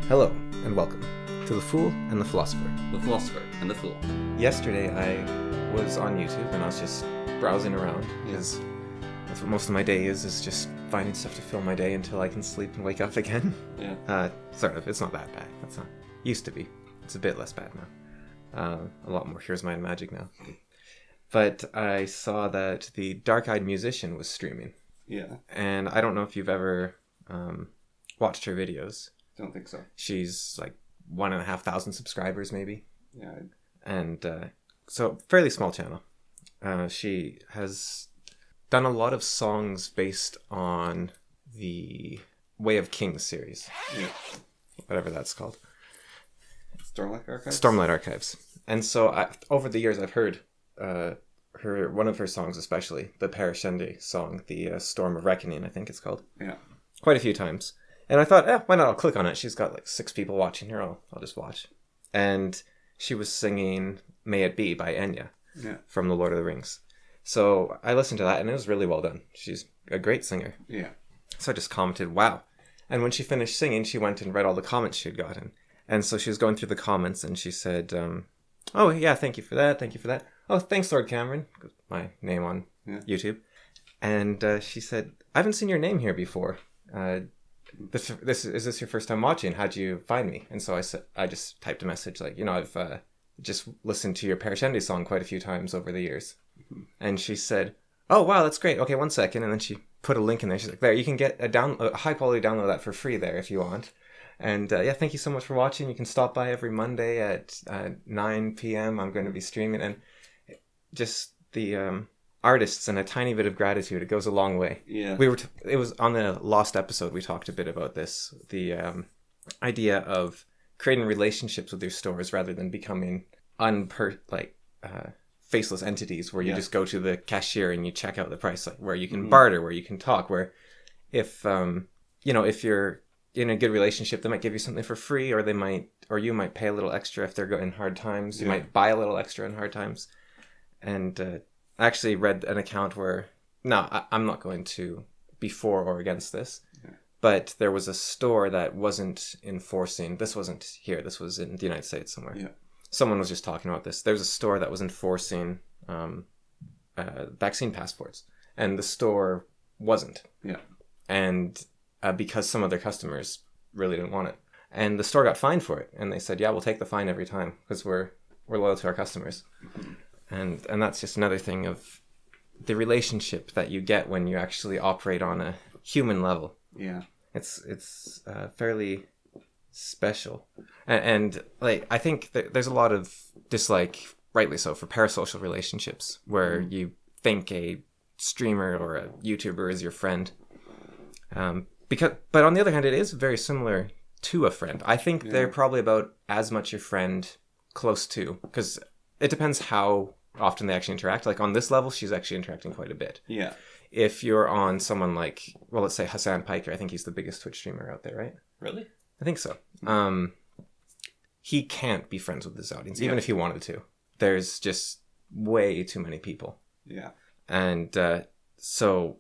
Hello, and welcome to The Fool and the Philosopher. The Philosopher and The Fool. Yesterday I was on YouTube and I was just browsing around because that's what most of my day is just finding stuff to fill my day until I can sleep and wake up again. Yeah. Sort of. It's not that bad. That's not. Used to be. It's a bit less bad now. A lot more Here's My Magic now. But I saw that the Dark-Eyed Musician was streaming. Yeah. And I don't know if you've ever watched her videos. Don't think so. She's like 1,500 subscribers maybe. Yeah. And so fairly small channel. She has done a lot of songs based on the Way of Kings series. Yeah. Whatever that's called. Stormlight Archives? Stormlight Archives. And so over the years I've heard one of her songs, especially the Parashende song, the Storm of Reckoning, I think it's called. Yeah. Quite a few times. And I thought, why not? I'll click on it. She's got like 6 people watching her. I'll just watch. And she was singing May It Be by Enya from The Lord of the Rings. So I listened to that and it was really well done. She's a great singer. Yeah. So I just commented, wow. And when she finished singing, she went and read all the comments she had gotten. And so she was going through the comments and she said, oh, yeah, thank you for that. Thank you for that. Oh, thanks, Lord Cameron. My name on YouTube. And she said, I haven't seen your name here before. Is this your first time watching? How'd you find me? And so I just typed a message like, I've just listened to your Parashende song quite a few times over the years. Mm-hmm. And she said, oh, wow, that's great. Okay, 1 second. And then she put a link in there. She's like, there, you can get a high quality download of that for free there if you want. And thank you so much for watching. You can stop by every Monday at 9 p.m. I'm going to be streaming. And just the artists and a tiny bit of gratitude, it goes a long way. Yeah. It was on the lost episode we talked a bit about this, the idea of creating relationships with your stores rather than becoming faceless entities where you just go to the cashier and you check out the price, like where you can barter, where you can talk, where if you're in a good relationship, they might give you something for free, or you might pay a little extra if they're in hard times. You might buy a little extra in hard times. And I actually read an account where, I'm not going to be for or against this, but there was a store that wasn't enforcing, this wasn't here, this was in the United States somewhere. Yeah. Someone was just talking about this. There's a store that was enforcing vaccine passports, and the store wasn't. Yeah. And because some of their customers really didn't want it. And the store got fined for it, and they said, yeah, we'll take the fine every time because we're loyal to our customers. Mm-hmm. And that's just another thing of the relationship that you get when you actually operate on a human level. Yeah. It's fairly special. And like, I think there's a lot of dislike, rightly so, for parasocial relationships where you think a streamer or a YouTuber is your friend. But on the other hand, it is very similar to a friend. I think they're probably about as much your friend, close to, because it depends how often they actually interact. Like on this level, she's actually interacting quite a bit. Yeah. If you're on someone like, well, let's say Hassan Piker, I think he's the biggest Twitch streamer out there, right? Really? I think so. He can't be friends with his audience, even if he wanted to. There's just way too many people. Yeah. And so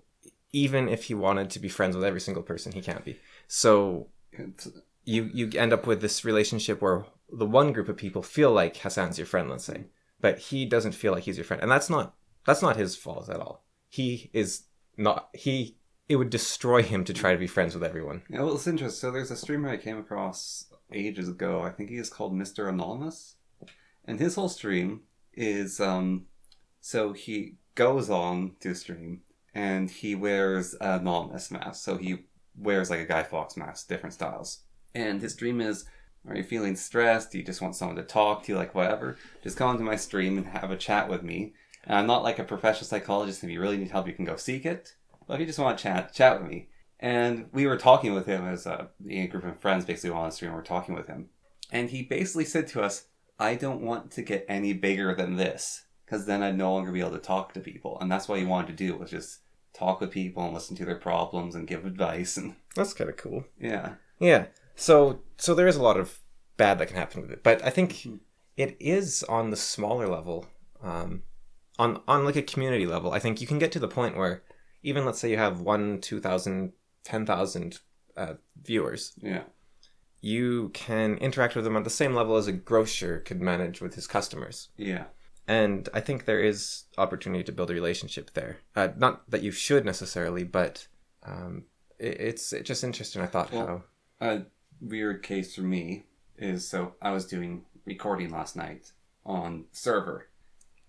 even if he wanted to be friends with every single person, he can't be. So you end up with this relationship where the one group of people feel like Hassan's your friend, let's say, but he doesn't feel like he's your friend. And that's not his fault at all. It would destroy him to try to be friends with everyone. Yeah, well, it's interesting. So there's a streamer I came across ages ago. I think he is called Mr. Anonymous. And his whole stream is, so he goes on to stream and he wears an anonymous mask. So he wears like a Guy Fawkes mask, different styles. And his stream is, are you feeling stressed? Do you just want someone to talk to you? Like whatever. Just come onto my stream and have a chat with me. And I'm not like a professional psychologist. If you really need help, you can go seek it. But if you just want to chat with me. And we were talking with him as a group of friends, basically on the stream. We're talking with him. And he basically said to us, I don't want to get any bigger than this, because then I'd no longer be able to talk to people. And that's what he wanted to do, was just talk with people and listen to their problems and give advice. And that's kind of cool. Yeah. Yeah. So there is a lot of bad that can happen with it. But I think it is on the smaller level, on like a community level. I think you can get to the point where even let's say you have 1,000, 2,000, 10,000 viewers. Yeah. you can interact with them on the same level as a grocer could manage with his customers. Yeah. And I think there is opportunity to build a relationship there. Not that you should necessarily, but it's just interesting. I thought how... A weird case for me is, so I was doing recording last night on server,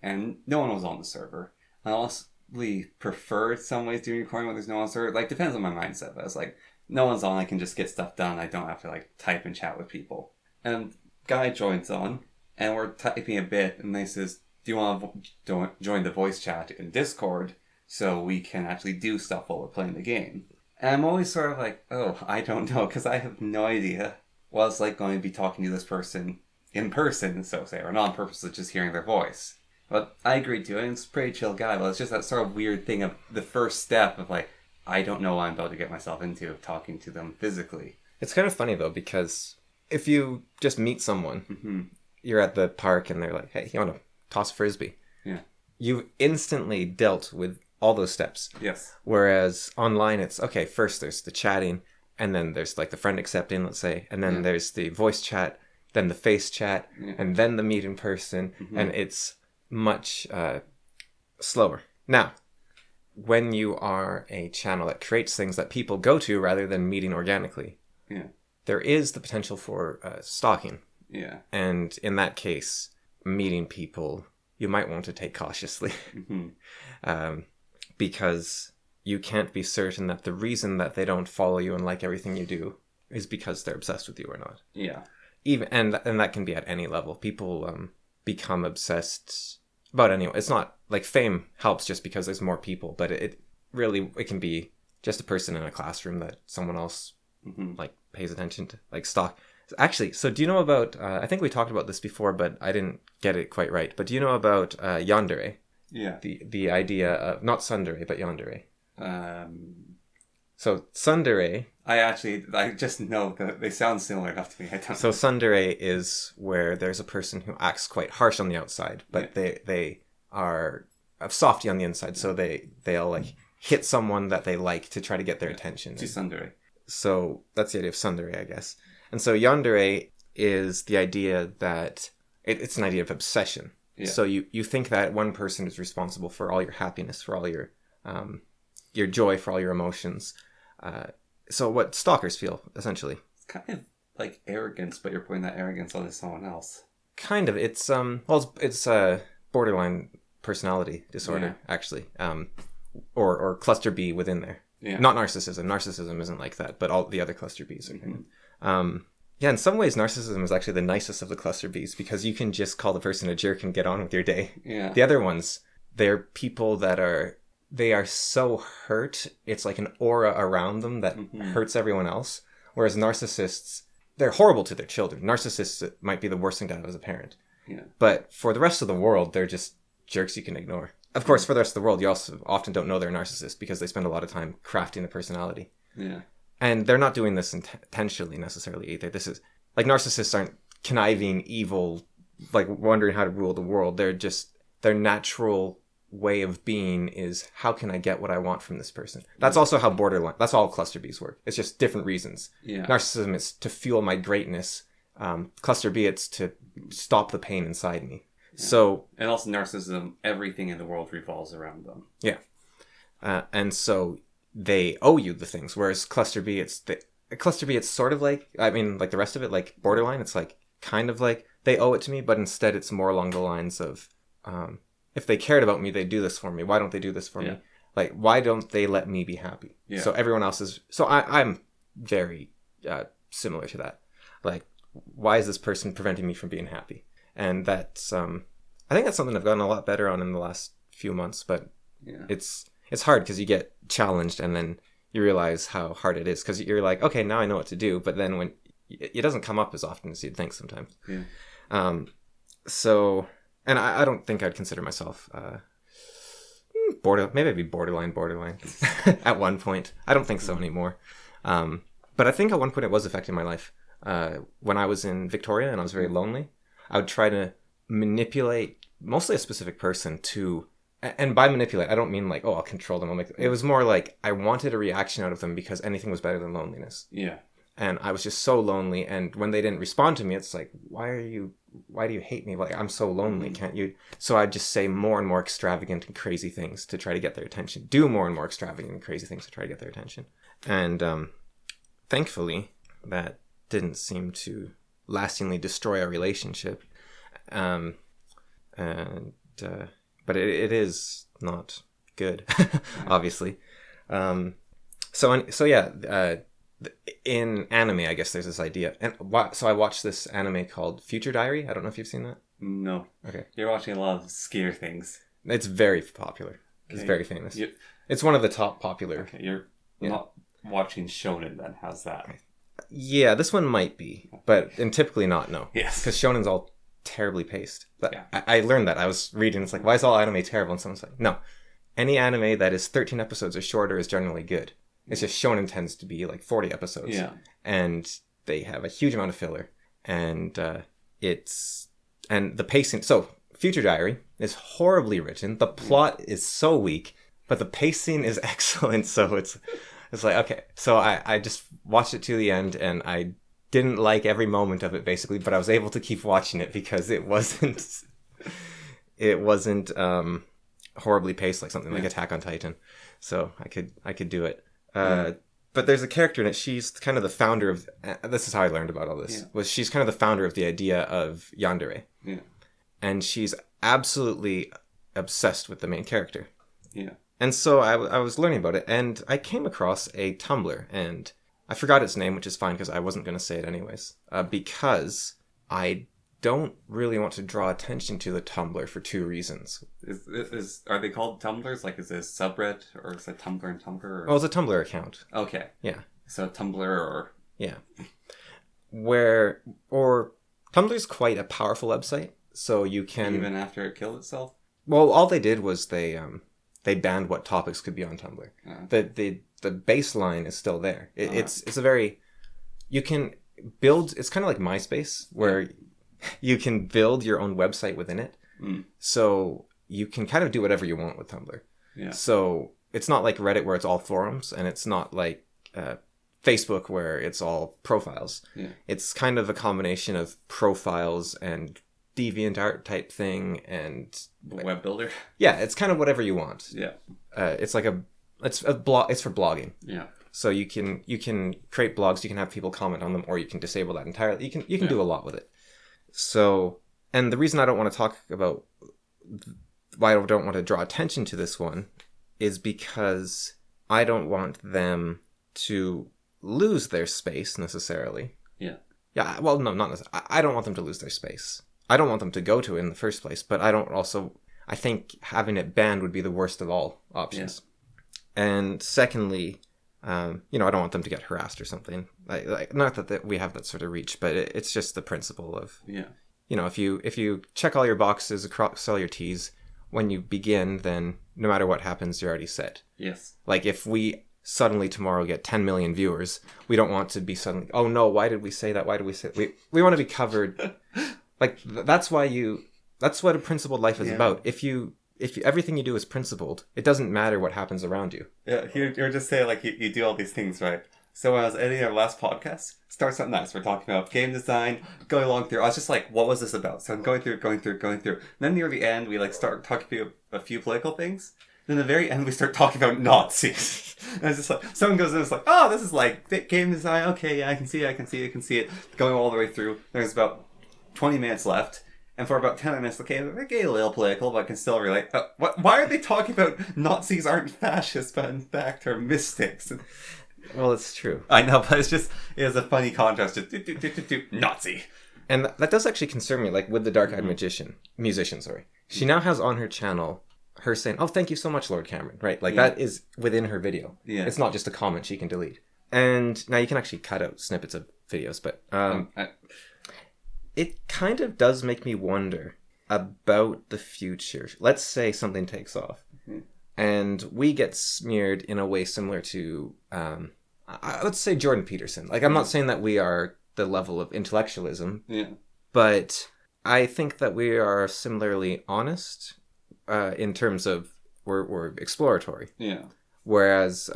and no one was on the server. I honestly prefer some ways doing recording when there's no one on the server. Like, depends on my mindset, but it's like, no one's on, I can just get stuff done. I don't have to, like, type and chat with people. And guy joins on, and we're typing a bit, and they says, do you want to join the voice chat in Discord so we can actually do stuff while we're playing the game? And I'm always sort of like, oh, I don't know, because I have no idea what it's like going to be talking to this person in person, so to say, or not on purpose of just hearing their voice. But I agreed to it, and it's a pretty chill guy. But it's just that sort of weird thing of the first step of like, I don't know what I'm about to get myself into talking to them physically. It's kind of funny, though, because if you just meet someone, you're at the park and they're like, hey, you want to toss a frisbee? Yeah. You've instantly dealt with all those steps. Yes. Whereas online, it's, okay, first there's the chatting, and then there's like the friend accepting, let's say, and then there's the voice chat, then the face chat, and then the meet in person, and it's much slower. Now, when you are a channel that creates things that people go to rather than meeting organically, there is the potential for stalking. Yeah. And in that case, meeting people, you might want to take cautiously. Because you can't be certain that the reason that they don't follow you and like everything you do is because they're obsessed with you or not. Yeah. Even and that can be at any level. People become obsessed about anyone. It's not like fame helps just because there's more people, but it can be just a person in a classroom that someone else like pays attention to, like stalk. Actually, so do you know about? I think we talked about this before, but I didn't get it quite right. But do you know about yandere? Yeah. The idea of not tsundere but yandere. So tsundere. I just know that they sound similar enough to me. I don't. So tsundere is where there's a person who acts quite harsh on the outside, but they are softy on the inside. So they'll like hit someone that they like to try to get their attention. Tsundere. So that's the idea of tsundere, I guess. And so yandere is the idea that it's an idea of obsession. Yeah. So you think that one person is responsible for all your happiness, for all your joy, for all your emotions. So what stalkers feel, essentially. It's kind of like arrogance, but you're putting that arrogance onto someone else. Kind of. It's it's borderline personality disorder, actually. Or cluster B within there. Yeah. Not narcissism. Narcissism isn't like that, but all the other cluster Bs are kind of. In some ways, narcissism is actually the nicest of the cluster Bs because you can just call the person a jerk and get on with your day. Yeah. The other ones, they're people that they are so hurt, it's like an aura around them that hurts everyone else. Whereas narcissists, they're horrible to their children. Narcissists might be the worst thing to have as a parent. Yeah. But for the rest of the world, they're just jerks you can ignore. Of course, for the rest of the world, you also often don't know they're narcissists because they spend a lot of time crafting the personality. Yeah. And they're not doing this intentionally necessarily either. This is like narcissists aren't conniving, evil, like wondering how to rule the world. They're just, their natural way of being is, how can I get what I want from this person? That's also how that's all cluster Bs work. It's just different reasons. Yeah. Narcissism is to fuel my greatness. Cluster B, it's to stop the pain inside me. Yeah. So, and also narcissism, everything in the world revolves around them. Yeah. And so they owe you the things, whereas cluster B, it's sort of like, I mean, like the rest of it, like borderline, it's like kind of like they owe it to me, but instead it's more along the lines of, if they cared about me, they'd do this for me. Why don't they do this for me? Like, why don't they let me be happy? Yeah. So everyone else is, so I'm very similar to that. Like, why is this person preventing me from being happy? And that's, I think that's something I've gotten a lot better on in the last few months, but it's hard because you get challenged and then you realize how hard it is because you're like, okay, now I know what to do. But then when it doesn't come up as often as you'd think sometimes. Yeah. So, and I don't think I'd consider myself maybe I'd be borderline at one point. I don't think so anymore. But I think at one point it was affecting my life. When I was in Victoria and I was very lonely, I would try to manipulate mostly a specific person to, and by manipulate, I don't mean like, oh, I'll control them. It was more like I wanted a reaction out of them because anything was better than loneliness. Yeah. and I was just so lonely. And when they didn't respond to me, it's like, why do you hate me? Like, I'm so lonely. Can't you? So I'd just say more and more extravagant and crazy things to try to get their attention. Do more and more extravagant and crazy things to try to get their attention. And thankfully, that didn't seem to lastingly destroy our relationship. But it is not good, obviously. In anime, I guess there's this idea, and so I watched this anime called Future Diary. I don't know if you've seen that. No. Okay. You're watching a lot of scare things. It's very popular. Okay. It's very famous. It's one of the top popular. Okay, you're not watching shonen then. How's that? Yeah, this one might be, and typically not. No. Yes. Because shonen's all terribly paced. But I learned that. I was reading. It's like, why is all anime terrible? And someone's like, no. Any anime that is 13 episodes or shorter is generally good. It's just shonen tends to be like 40 episodes. Yeah. And they have a huge amount of filler. And the pacing. So, Future Diary is horribly written. The plot is so weak, but the pacing is excellent. So it's like, okay. So I just watched it to the end, and I didn't like every moment of it, basically, but I was able to keep watching it because it wasn't horribly paced like something like Attack on Titan. So I could do it. But there's a character in it. She's kind of the founder of. This is how I learned about all this. Yeah. Was she's kind of the founder of the idea of yandere. Yeah. And she's absolutely obsessed with the main character. Yeah. And so I was learning about it, and I came across a Tumblr, and I forgot its name, which is fine because I wasn't going to say it anyways. Because I don't really want to draw attention to the Tumblr for two reasons. Are they called Tumblrs? Like, is this subreddit, or is it Tumblr and Tumblr? Or... Oh, it's a Tumblr account. Okay. Yeah. So Tumblr or... Yeah. Tumblr's quite a powerful website, so you can... Even after it killed itself? Well, all they did was they banned what topics could be on Tumblr. The baseline is still there. It's a very... You can build... It's kind of like MySpace, where... You can build your own website within it. So you can kind of do whatever you want with Tumblr. Yeah. So it's not like Reddit where it's all forums, and it's not like Facebook where it's all profiles. Yeah. It's kind of a combination of profiles and DeviantArt type thing and... Web builder? Yeah, it's kind of whatever you want. Yeah. It's a blog. It's for blogging. Yeah. So you can create blogs, you can have people comment on them, or you can disable that entirely. You can do a lot with it. So, and the reason I don't want to talk about why I don't want to draw attention to this one is because I don't want them to lose their space necessarily. Yeah. Yeah, well, no, not necessarily. I don't want them to lose their space. I don't want them to go to it in the first place, but I think having it banned would be the worst of all options. Yeah. And secondly, I don't want them to get harassed or something. Like not that we have that sort of reach, but it's just the principle of, if you check all your boxes across all your T's when you begin, then no matter what happens, you're already set. Yes. Like if we suddenly tomorrow get 10 million viewers, we don't want to be suddenly, oh no, why did we say that? Why did we say we want to be covered. Like that's what a principled life is about. If everything you do is principled, it doesn't matter what happens around you. Yeah, you're just saying like you do all these things, right? So when I was editing our last podcast, starts out nice. We're talking about game design, going along through. I was just like, what was this about? So I'm going through. And then near the end, we like start talking about a few political things. Then at the very end, we start talking about Nazis. And it's just like, someone goes in and it's like, oh, this is like game design. Okay, yeah, I can see it. Going all the way through. There's about 20 minutes left. And for about 10 minutes, okay, they get a little political, but I can still relate. Why are they talking about Nazis aren't fascists, but in fact are mystics? Well, it's true. I know, but it's a funny contrast. Just Nazi. And that does actually concern me, like with the Dark-Eyed musician, sorry. She now has on her channel her saying, oh, thank you so much, Lord Cameron, right? Like that is within her video. Yeah. It's not just a comment she can delete. And now you can actually cut out snippets of videos, but... It kind of does make me wonder about the future. Let's say something takes off, and we get smeared in a way similar to, let's say Jordan Peterson. Like, I'm not saying that we are the level of intellectualism, but I think that we are similarly honest in terms of we're exploratory. Yeah. Whereas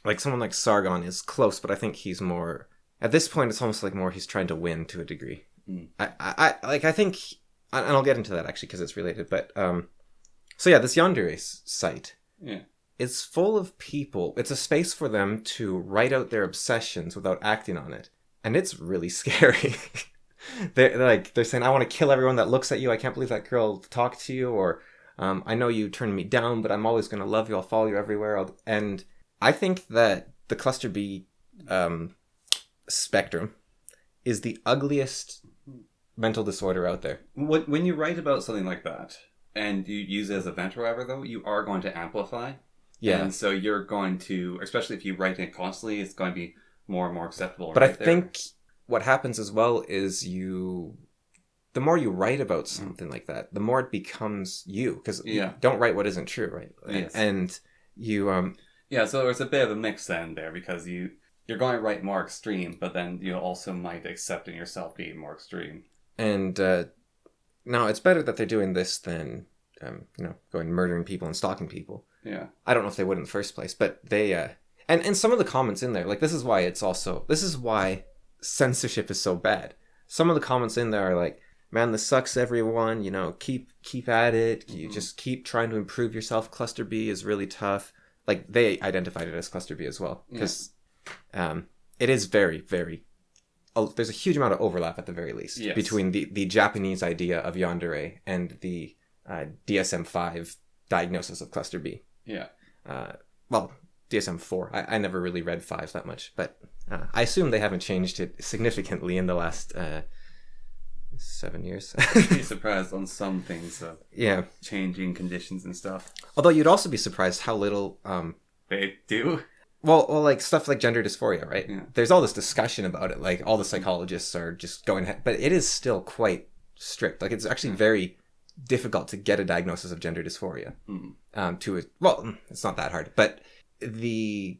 like someone like Sargon is close, but I think he's more at this point. It's almost like more he's trying to win to a degree. I think, and I'll get into that actually because it's related. But so yeah, this Yandere site is full of people. It's a space for them to write out their obsessions without acting on it, and it's really scary. They're saying, I want to kill everyone that looks at you. I can't believe that girl talked to you. Or I know you turned me down, but I'm always going to love you. I'll follow you everywhere. And I think that the cluster B spectrum is the ugliest mental disorder out there. When you write about something like that and you use it as a vent or whatever, though, you are going to amplify. Yeah. And so you're going to, especially if you write it constantly, it's going to be more and more acceptable. But I think what happens as well is the more you write about something like that, the more it becomes you. Because you don't write what isn't true, right? Yes. And you... Yeah, so there's a bit of a mix then there, because you're going to write more extreme, but then you also might accept in yourself being more extreme. And now it's better that they're doing this than, going murdering people and stalking people. Yeah. I don't know if they would in the first place, but they... And some of the comments in there, like, this is why censorship is so bad. Some of the comments in there are like, man, this sucks, everyone, keep at it. You just keep trying to improve yourself. Cluster B is really tough. Like, they identified it as cluster B as well. Because it is very, very... there's a huge amount of overlap at the very least between the Japanese idea of yandere and the DSM-5 diagnosis of cluster B. Yeah. DSM-4. I never really read 5 that much, but I assume they haven't changed it significantly in the last 7 years. I'd be surprised on some things. Changing conditions and stuff. Although you'd also be surprised how little... they do? Well, like stuff like gender dysphoria, right? Yeah. There's all this discussion about it. Like, all the psychologists are just going ahead. But it is still quite strict. Like, it's actually very difficult to get a diagnosis of gender dysphoria. It's not that hard. But the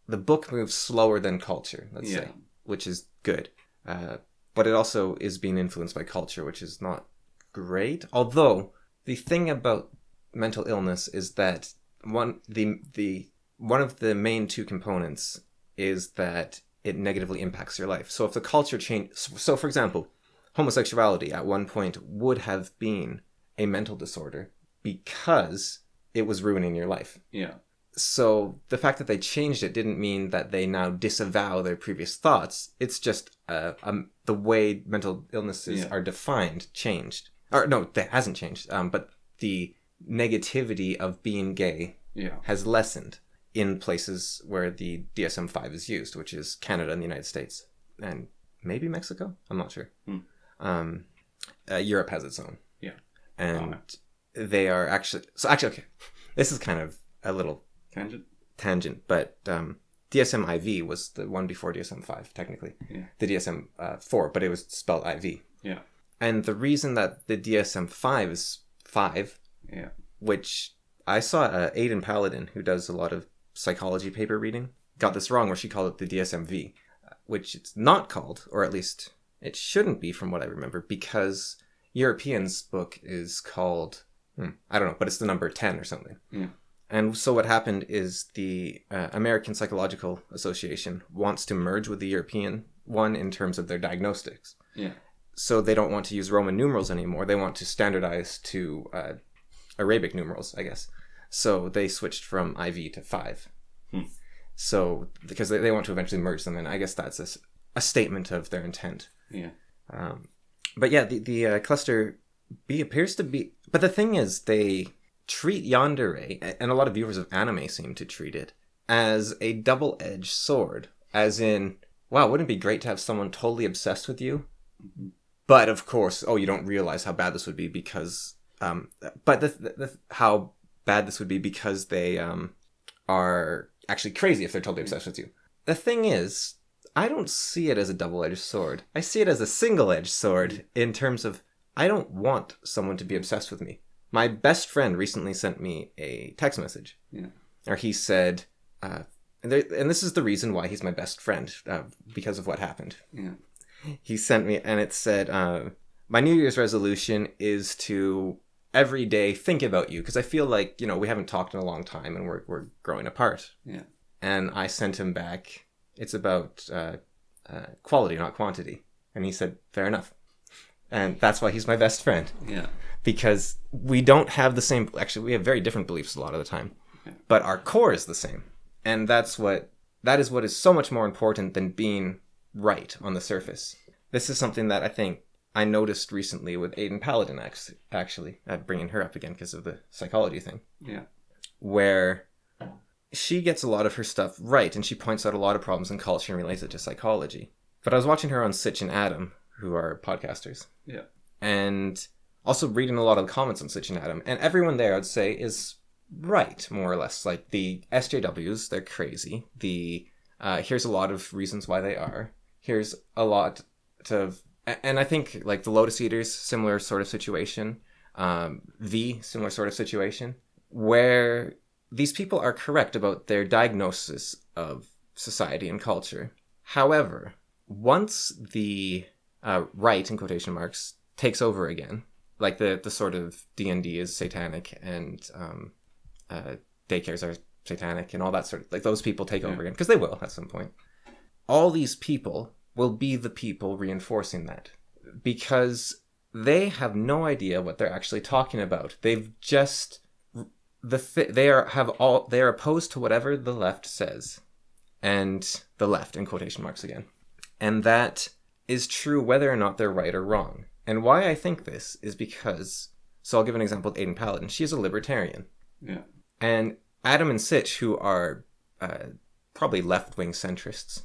book moves slower than culture, let's say, which is good. But it also is being influenced by culture, which is not great. Although, the thing about mental illness is that one of the main two components is that it negatively impacts your life. So if the culture so for example, homosexuality at one point would have been a mental disorder because it was ruining your life. Yeah. So the fact that they changed it didn't mean that they now disavow their previous thoughts. It's just the way mental illnesses are defined changed. Or no, that hasn't changed. But the negativity of being gay has lessened in places where the DSM-5 is used, which is Canada and the United States. And maybe Mexico? I'm not sure. Europe has its own. Yeah. And they are actually... So actually, okay. This is kind of a little... Tangent, but DSM-IV was the one before DSM-5, technically. Yeah. The DSM-4, but it was spelled IV. Yeah. And the reason that the DSM-5 is 5, which I saw Aidan Paladin, who does a lot of psychology paper reading, got this wrong where she called it the DSM-V, which it's not called, or at least it shouldn't be from what I remember, because European's book is called, I don't know, but it's the number 10 or something. Yeah. And so what happened is the American Psychological Association wants to merge with the European one in terms of their diagnostics. Yeah. So they don't want to use Roman numerals anymore. They want to standardize to Arabic numerals, I guess. So they switched from IV to 5. So because they want to eventually merge them, and I guess that's a statement of their intent. Yeah. But yeah, the cluster B appears to be... But the thing is, they... treat yandere, and a lot of viewers of anime seem to treat it, as a double-edged sword. As in, wow, wouldn't it be great to have someone totally obsessed with you? But of course, you don't realize how bad this would be because... how bad this would be because they are actually crazy if they're totally obsessed with you. The thing is, I don't see it as a double-edged sword. I see it as a single-edged sword in terms of, I don't want someone to be obsessed with me. My best friend recently sent me a text message. Yeah. Or he said, and this is the reason why he's my best friend, because of what happened. Yeah. He sent me, and it said, my New Year's resolution is to every day think about you, because I feel like, we haven't talked in a long time, and we're growing apart. Yeah. And I sent him back, it's about quality, not quantity. And he said, fair enough. And that's why he's my best friend. Yeah. Because we don't have the same... Actually, we have very different beliefs a lot of the time. Yeah. But our core is the same. And that is what is so much more important than being right on the surface. This is something that I think I noticed recently with Aiden Paladin, actually. I'm bringing her up again because of the psychology thing. Yeah. Where she gets a lot of her stuff right, and she points out a lot of problems in culture and relates it to psychology. But I was watching her on Sitch and Adam, who are podcasters. Yeah. And also reading a lot of the comments on Sitch and Adam. And everyone there, I'd say, is right, more or less. Like, the SJWs, they're crazy. Here's a lot of reasons why they are. Here's a lot of... And I think, like, the Lotus Eaters, similar sort of situation. Similar sort of situation. Where these people are correct about their diagnosis of society and culture. However, once the right, in quotation marks, takes over again, like the sort of D&D is satanic and daycares are satanic and all that sort of... Like, those people take over again, because they will at some point. All these people will be the people reinforcing that. Because they have no idea what they're actually talking about. They've just... They are opposed to whatever the left says, and the left in quotation marks again, and that is true whether or not they're right or wrong. And why I think this is because, so I'll give an example with Aiden Paladin. She is a libertarian, and Adam and Sitch, who are probably left-wing centrists,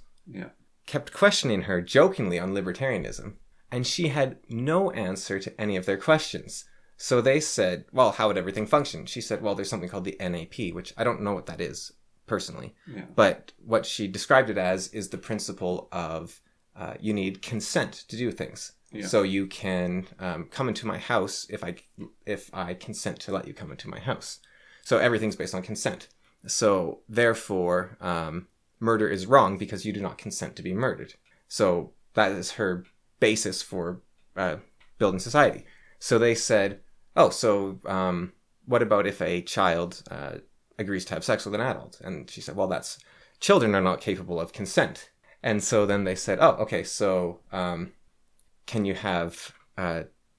kept questioning her jokingly on libertarianism, and she had no answer to any of their questions. So they said, well, how would everything function? She said, well, there's something called the NAP, which I don't know what that is, personally. Yeah. But what she described it as is the principle of you need consent to do things. Yeah. So you can come into my house if I consent to let you come into my house. So everything's based on consent. So therefore, murder is wrong because you do not consent to be murdered. So that is her basis for building society. So they said, what about if a child agrees to have sex with an adult? And she said, well, children are not capable of consent. And so then they said, so can you have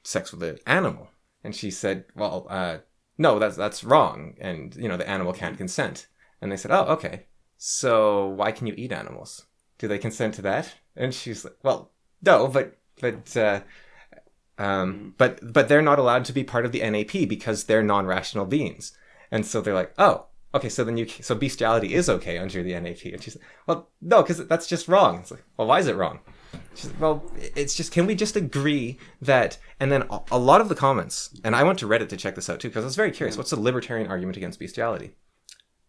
sex with an animal? And she said, well, no, that's wrong. And, the animal can't consent. And they said, okay. So why can you eat animals? Do they consent to that? And she's like, well, no, but they're not allowed to be part of the NAP because they're non-rational beings. And so they're like, okay, so bestiality is okay under the NAP. And she's like, well, no, because that's just wrong. It's like, well, why is it wrong? She's like, well, it's just, can we just agree that... And then a lot of the comments, and I went to Reddit to check this out too, because I was very curious, what's the libertarian argument against bestiality?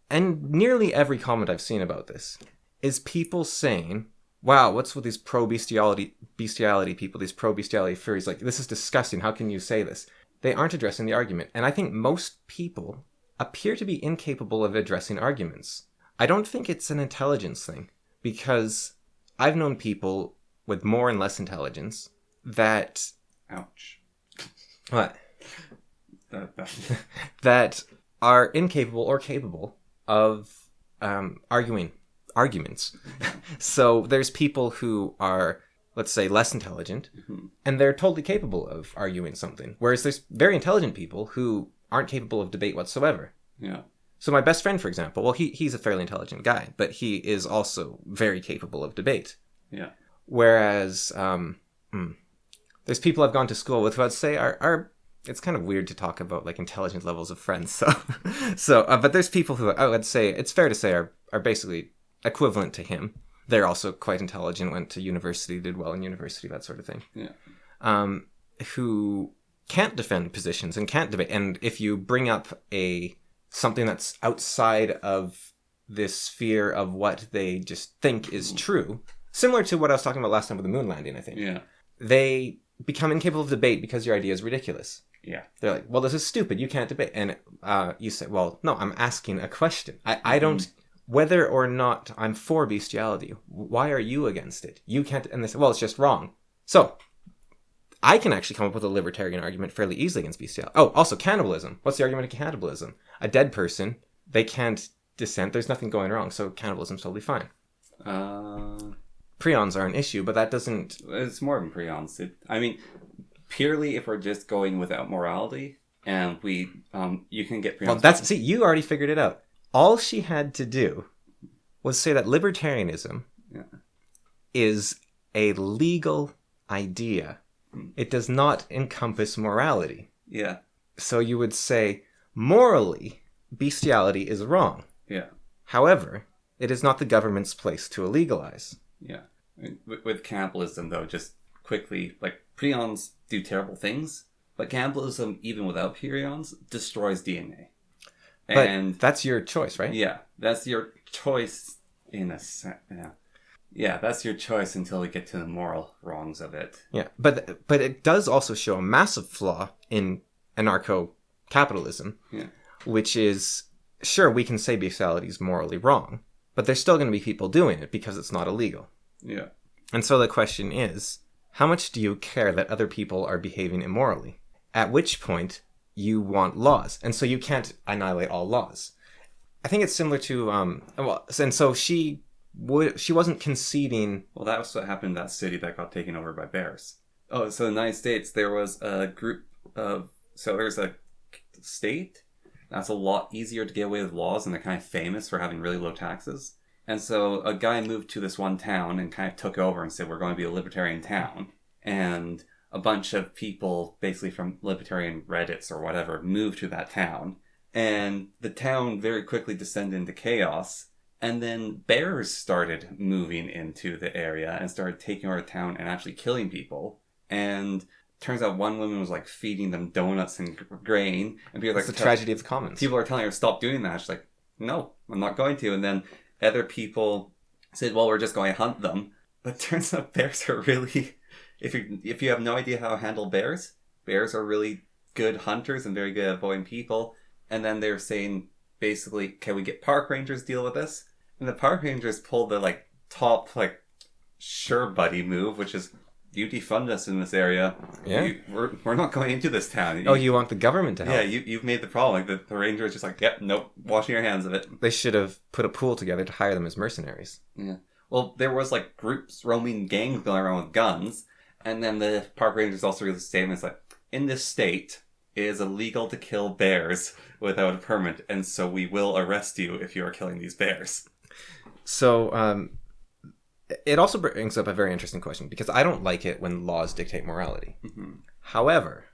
And nearly every comment I've seen about this is people saying, wow, what's with these pro-bestiality people, these pro-bestiality furries? Like, this is disgusting. How can you say this? They aren't addressing the argument. And I think most people appear to be incapable of addressing arguments. I don't think it's an intelligence thing, because I've known people with more and less intelligence that... Ouch. What? That are incapable or capable of arguments. So there's people who are, let's say, less intelligent, and they're totally capable of arguing something. Whereas there's very intelligent people who aren't capable of debate whatsoever. Yeah. So my best friend, for example, well, he's a fairly intelligent guy, but he is also very capable of debate. Yeah. Whereas there's people I've gone to school with who I'd say are it's kind of weird to talk about like intelligent levels of friends. But there's people who I would say it's fair to say are basically equivalent to him. They're also quite intelligent, went to university, did well in university, that sort of thing. Yeah. Who can't defend positions and can't debate. And if you bring up something that's outside of this sphere of what they just think is true, similar to what I was talking about last time with the moon landing, I think. Yeah. They become incapable of debate because your idea is ridiculous. Yeah. They're like, well, this is stupid. You can't debate. And you say, well, no, I'm asking a question. I don't... Whether or not I'm for bestiality, why are you against it? You can't... And they say, well, it's just wrong. So, I can actually come up with a libertarian argument fairly easily against bestiality. Oh, also cannibalism. What's the argument of cannibalism? A dead person, they can't descent, there's nothing going wrong, so cannibalism's totally fine. Uh, Prions are an issue, but that doesn't... it's more than prions. Purely if we're just going without morality, and you can get prions... Well, see, you already figured it out. All she had to do was say that libertarianism is a legal idea. It does not encompass morality. Yeah. So you would say, morally, bestiality is wrong. Yeah. However, it is not the government's place to illegalize. Yeah. With cannibalism, though, just quickly, like, prions do terrible things, but cannibalism, even without prions, destroys DNA. And but that's your choice, right? Yeah, that's your choice in a sense. Yeah, that's your choice until we get to the moral wrongs of it. Yeah, but it does also show a massive flaw in anarcho-capitalism, which is, sure, we can say bestiality is morally wrong, but there's still going to be people doing it because it's not illegal. Yeah. And so the question is, how much do you care that other people are behaving immorally? At which point, you want laws. And so you can't annihilate all laws. I think it's similar to, and so she wasn't conceding... Well, that was what happened in that city that got taken over by bears. Oh, so in the United States, there was a group of... So there's a state that's a lot easier to get away with laws, and they're kind of famous for having really low taxes. And so a guy moved to this one town and kind of took over and said, we're going to be a libertarian town. And a bunch of people, basically from libertarian Reddits or whatever, moved to that town. And the town very quickly descended into chaos. And then bears started moving into the area and started taking over the town and actually killing people. And turns out one woman was like feeding them donuts and grain. And people It's the tragedy of the commons. People are telling her to stop doing that. She's like, no, I'm not going to. And then other people said, well, we're just going to hunt them. But turns out bears are really... If you have no idea how to handle bears are really good hunters and very good at avoiding people. And then they're saying, basically, can we get park rangers to deal with this? And the park rangers pulled the top sure buddy move, which is, you defund us in this area. Yeah. We're not going into this town. You want the government to help? Yeah, you've made the problem. The ranger is just like, yep, nope, washing your hands of it. They should have put a pool together to hire them as mercenaries. Yeah. Well, there was groups, roaming gangs going around with guns. And then the park rangers also released statements like, in this state, it is illegal to kill bears without a permit, and so we will arrest you if you are killing these bears. So, it also brings up a very interesting question, because I don't like it when laws dictate morality. Mm-hmm. However,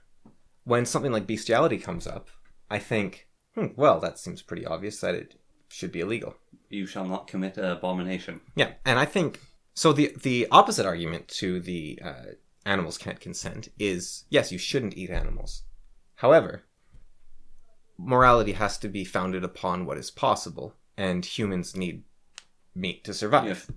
when something like bestiality comes up, I think, well, that seems pretty obvious that it should be illegal. You shall not commit an abomination. Yeah, and I think... So the opposite argument to the animals can't consent is, yes, you shouldn't eat animals. However, morality has to be founded upon what is possible, and humans need meat to survive. Yes.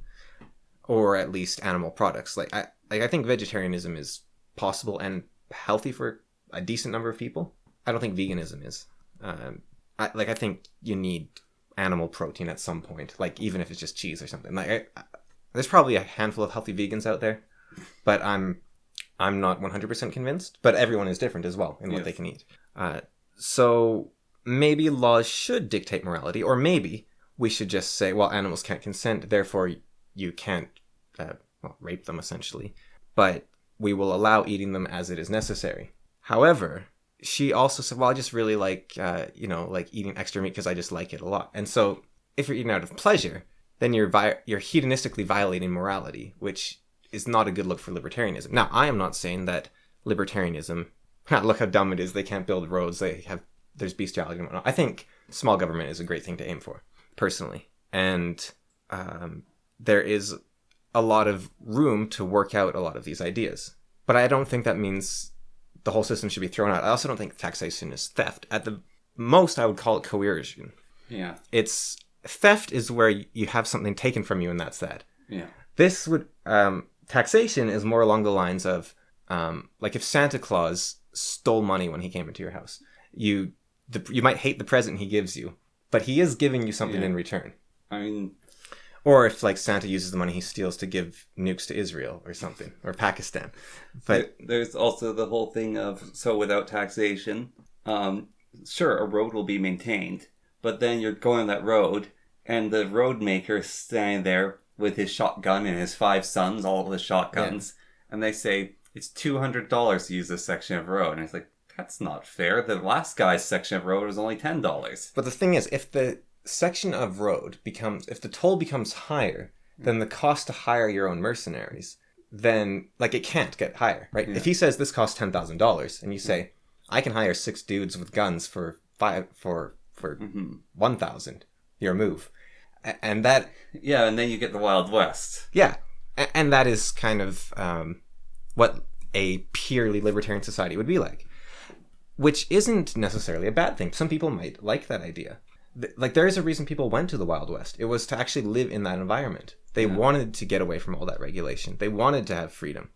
Or at least animal products. I think vegetarianism is possible and healthy for a decent number of people. I don't think veganism is. I think you need animal protein at some point, even if it's just cheese or something. There's probably a handful of healthy vegans out there, but I'm not 100% convinced. But everyone is different as well in what they can eat. So maybe laws should dictate morality, or maybe we should just say, well, animals can't consent, therefore you can't rape them, essentially. But we will allow eating them as it is necessary. However, she also said, well, I just really like eating extra meat because I just like it a lot. And so if you're eating out of pleasure, then you're hedonistically violating morality, which is not a good look for libertarianism. Now, I am not saying that libertarianism, look how dumb it is, they can't build roads, there's bestiality and whatnot. I think small government is a great thing to aim for, personally. And there is a lot of room to work out a lot of these ideas. But I don't think that means the whole system should be thrown out. I also don't think taxation is theft. At the most, I would call it coercion. Yeah. Theft is where you have something taken from you, and that's that. Yeah. This would taxation is more along the lines of if Santa Claus stole money when he came into your house, you might hate the present he gives you, but he is giving you something in return. I mean, or if Santa uses the money he steals to give nukes to Israel or something, or Pakistan. But there's also the whole thing of, so without taxation, sure, a road will be maintained, but then you're going on that road, and the road maker is standing there with his shotgun and his 5 sons, all of his shotguns, and they say, it's $200 to use this section of road. And it's like, that's not fair. The last guy's section of road was only $10. But the thing is, if the section of road if the toll becomes higher than the cost to hire your own mercenaries, then, like, it can't get higher, right? Yeah. If he says this costs $10,000, and you say, I can hire 6 dudes with guns for $1,000, your move. And that... Yeah, and then you get the Wild West. Yeah, and that is kind of what a purely libertarian society would be like. Which isn't necessarily a bad thing. Some people might like that idea. Like, there is a reason people went to the Wild West. It was to actually live in that environment. They wanted to get away from all that regulation. They wanted to have freedom.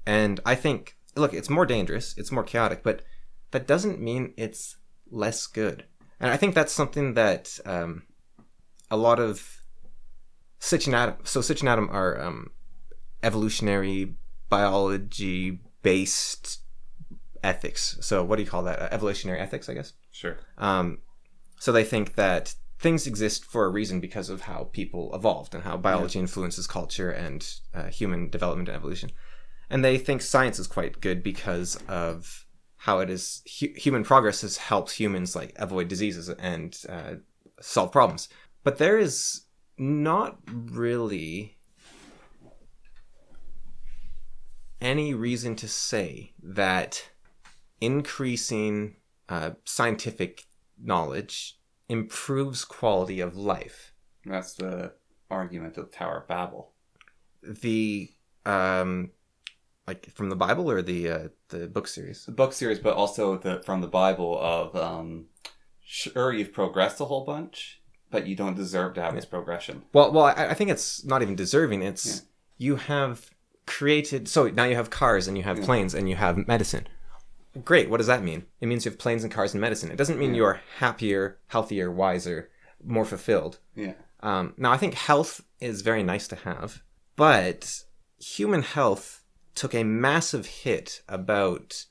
And I think, look, it's more dangerous. It's more chaotic. But that doesn't mean it's less good. And I think that's something that a lot of Sitch and Adam... So Sitch and Adam are evolutionary biology-based ethics. So what do you call that? Evolutionary ethics, I guess? Sure. So they think that things exist for a reason because of how people evolved and how biology influences culture and human development and evolution. And they think science is quite good because of how it is human progress has helped humans like avoid diseases and solve problems. But there is not really any reason to say that increasing scientific knowledge improves quality of life. That's the argument of the Tower of Babel. The like from the Bible or the book series? The book series, but also from the Bible of sure, you've progressed a whole bunch, but you don't deserve to have this progression. Well, I think it's not even deserving. It's you have created. So now you have cars and you have planes and you have medicine. Great. What does that mean? It means you have planes and cars and medicine. It doesn't mean you're happier, healthier, wiser, more fulfilled. Yeah. Now, I think health is very nice to have, but human health took a massive hit about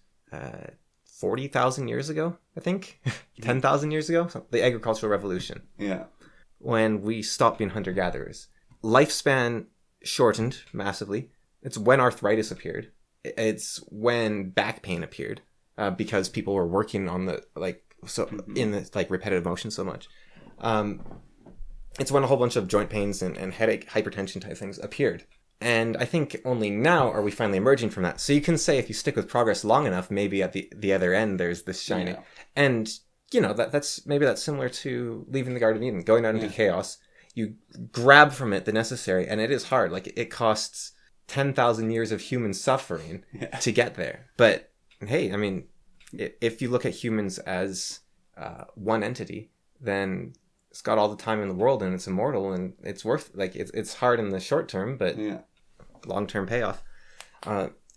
40,000 years ago, I think. 10,000 years ago. So the agricultural revolution. Yeah. When we stopped being hunter-gatherers. Lifespan shortened massively. It's when arthritis appeared. It's when back pain appeared. Because people were working on the in the repetitive motion so much. It's when a whole bunch of joint pains and headache, hypertension type things appeared. And I think only now are we finally emerging from that. So you can say if you stick with progress long enough, maybe at the other end there's this shining. Yeah. And you know that's similar to leaving the Garden of Eden, going out into chaos. You grab from it the necessary, and it is hard. Like it costs 10,000 years of human suffering to get there. But hey, I mean, if you look at humans as one entity, then it's got all the time in the world and it's immortal and it's worth, like, it's hard in the short term, but long-term payoff.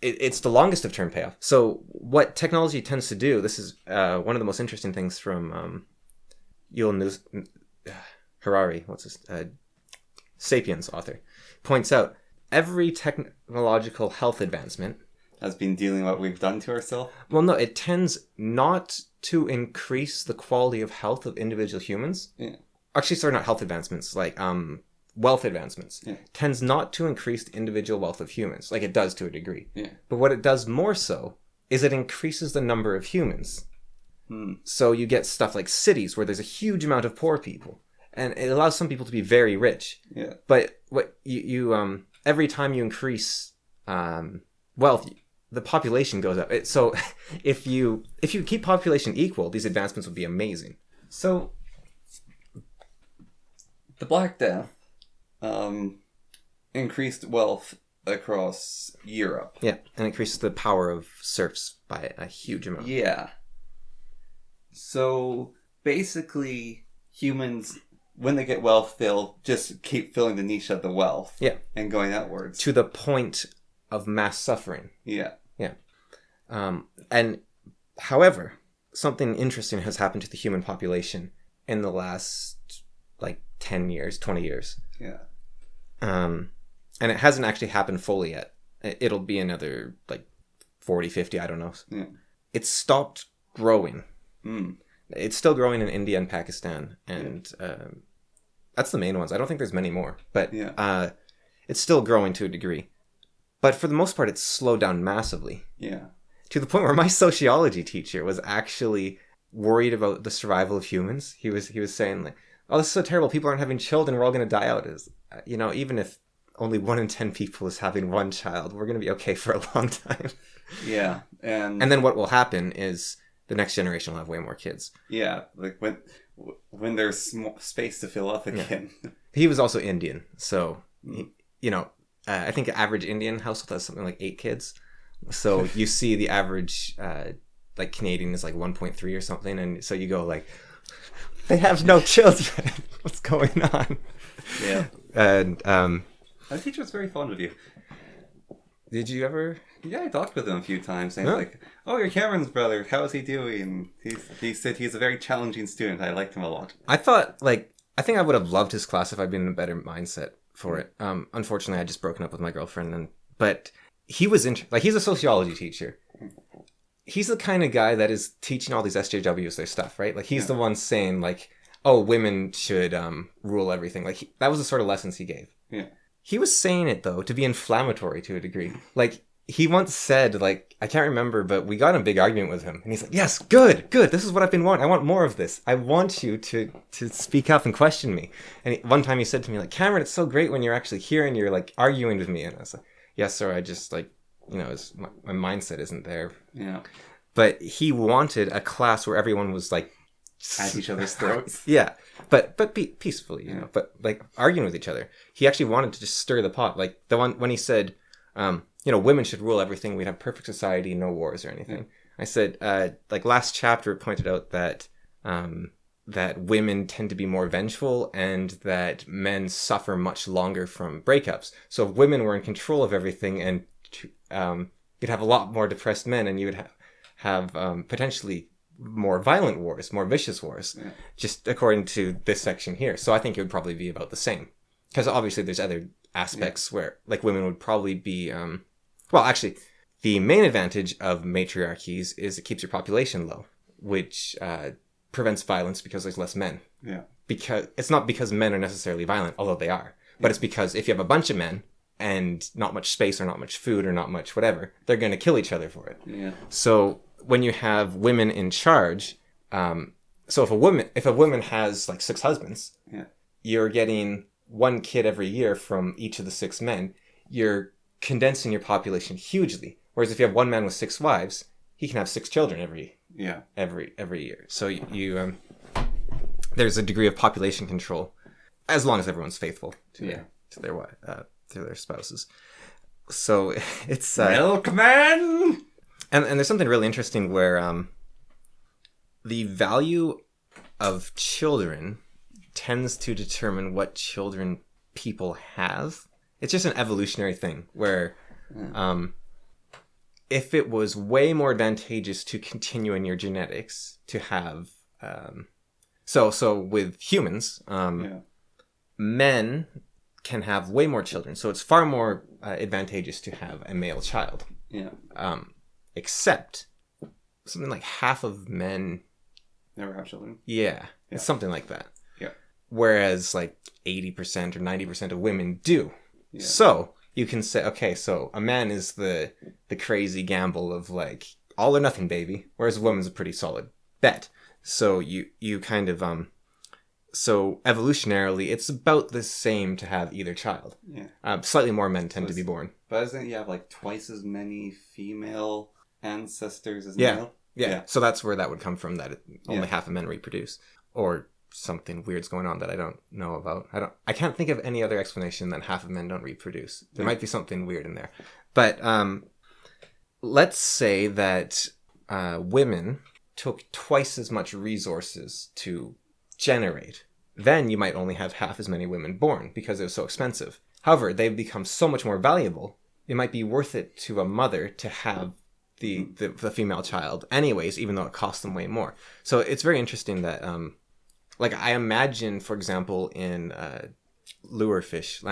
It's the longest of term payoff. So what technology tends to do, this is one of the most interesting things from Yuval Harari, Sapiens author, points out, every technological health advancement has been dealing what we've done to ourselves? Well, no, it tends not to increase the quality of health of individual humans. Yeah. Actually, sorry, not health advancements, like wealth advancements. Yeah. Tends not to increase the individual wealth of humans, like it does to a degree. Yeah. But what it does more so is it increases the number of humans. So you get stuff like cities where there's a huge amount of poor people, and it allows some people to be very rich. Yeah. But what you every time you increase wealth, the population goes up. So if you keep population equal, these advancements would be amazing. So the Black Death increased wealth across Europe. Yeah, and increases the power of serfs by a huge amount. Yeah. So basically, humans, when they get wealth, they'll just keep filling the niche of the wealth. Yeah. And going outwards. To the point of mass suffering. Yeah. Yeah. And however, something interesting has happened to the human population in the last 10 years, 20 years. Yeah. And it hasn't actually happened fully yet. It'll be another 40, 50, I don't know. Yeah. It stopped growing. It's still growing in India and Pakistan, and that's the main ones. I don't think there's many more, but it's still growing to a degree. But for the most part, it's slowed down massively. Yeah. To the point where my sociology teacher was actually worried about the survival of humans. He was saying like, "Oh, this is so terrible. People aren't having children. We're all going to die out." Even if only 1 in 10 people is having one child, we're going to be okay for a long time. Yeah, and then what will happen is the next generation will have way more kids. Yeah, like when there's space to fill up again. Yeah. He was also Indian, so I think an average Indian household has something like 8 kids. So you see the average like Canadian is like 1.3 or something, and so you go like, they have no children. What's going on? Yeah. And my teacher was very fond of you. Did you ever? Yeah, I talked with him a few times, and like, "Oh, you're Cameron's brother. How is he doing?" He said he's a very challenging student. I liked him a lot. I think I would have loved his class if I'd been in a better mindset for it. Unfortunately, I had just broken up with my girlfriend, but he was he's a sociology teacher. He's the kind of guy that is teaching all these SJWs their stuff, right? Like he's the one saying like, "Oh, women should rule everything." Like that was the sort of lessons he gave. Yeah. He was saying it though to be inflammatory to a degree. Like he once said, like, I can't remember, but we got in a big argument with him, and he's like, "Yes, good. This is what I've been wanting. I want more of this. I want you to speak up and question me." And one time he said to me, like, "Cameron, it's so great when you're actually here and you're like arguing with me." And I was like, "Yes, sir. I just like, my mindset isn't there." Yeah. But he wanted a class where everyone was like at each other's throats. Yeah, but peacefully, but like arguing with each other. He actually wanted to just stir the pot. Like the one when he said, women should rule everything. We'd have perfect society, no wars or anything. Yeah. I said, like last chapter it pointed out that that women tend to be more vengeful and that men suffer much longer from breakups. So if women were in control of everything, and you'd have a lot more depressed men, and you would have potentially more violent wars, more vicious wars, just according to this section here. So I think it would probably be about the same. Because obviously there's other aspects where like women would probably be... actually, the main advantage of matriarchies is it keeps your population low, which prevents violence because there's less men. Yeah. Because it's not because men are necessarily violent, although they are. But it's because if you have a bunch of men and not much space or not much food or not much whatever, they're going to kill each other for it. Yeah. So when you have women in charge, so if a woman has like 6 husbands, you're getting 1 kid every year from each of the 6 men. You're condensing your population hugely. Whereas if you have 1 man with 6 wives, he can have 6 children every year. So you there's a degree of population control, as long as everyone's faithful to their spouses. So it's milkman. And there's something really interesting where the value of children tends to determine what children people have. It's just an evolutionary thing where if it was way more advantageous to continue in your genetics to have... So with humans, men can have way more children. So it's far more advantageous to have a male child. Yeah. Except something like half of men never have children. Yeah. It's something like that. Yeah. Whereas like 80% or 90% of women do. Yeah. So you can say, okay, so a man is the crazy gamble of like all or nothing baby, whereas a woman's a pretty solid bet. So you kind of so evolutionarily it's about the same to have either child. Yeah. Slightly more men tend to be born. But isn't you have like twice as many female ancestors as male? Yeah. So that's where that would come from, that only half of men reproduce, or something weird's going on that I don't know about. I can't think of any other explanation than half of men don't reproduce. There might be something weird in there. But let's say that women took twice as much resources to generate. Then you might only have half as many women born because it was so expensive. However, they've become so much more valuable. It might be worth it to a mother to have the female child anyways, even though it costs them way more. So it's very interesting that, like I imagine, for example, in lanternfish,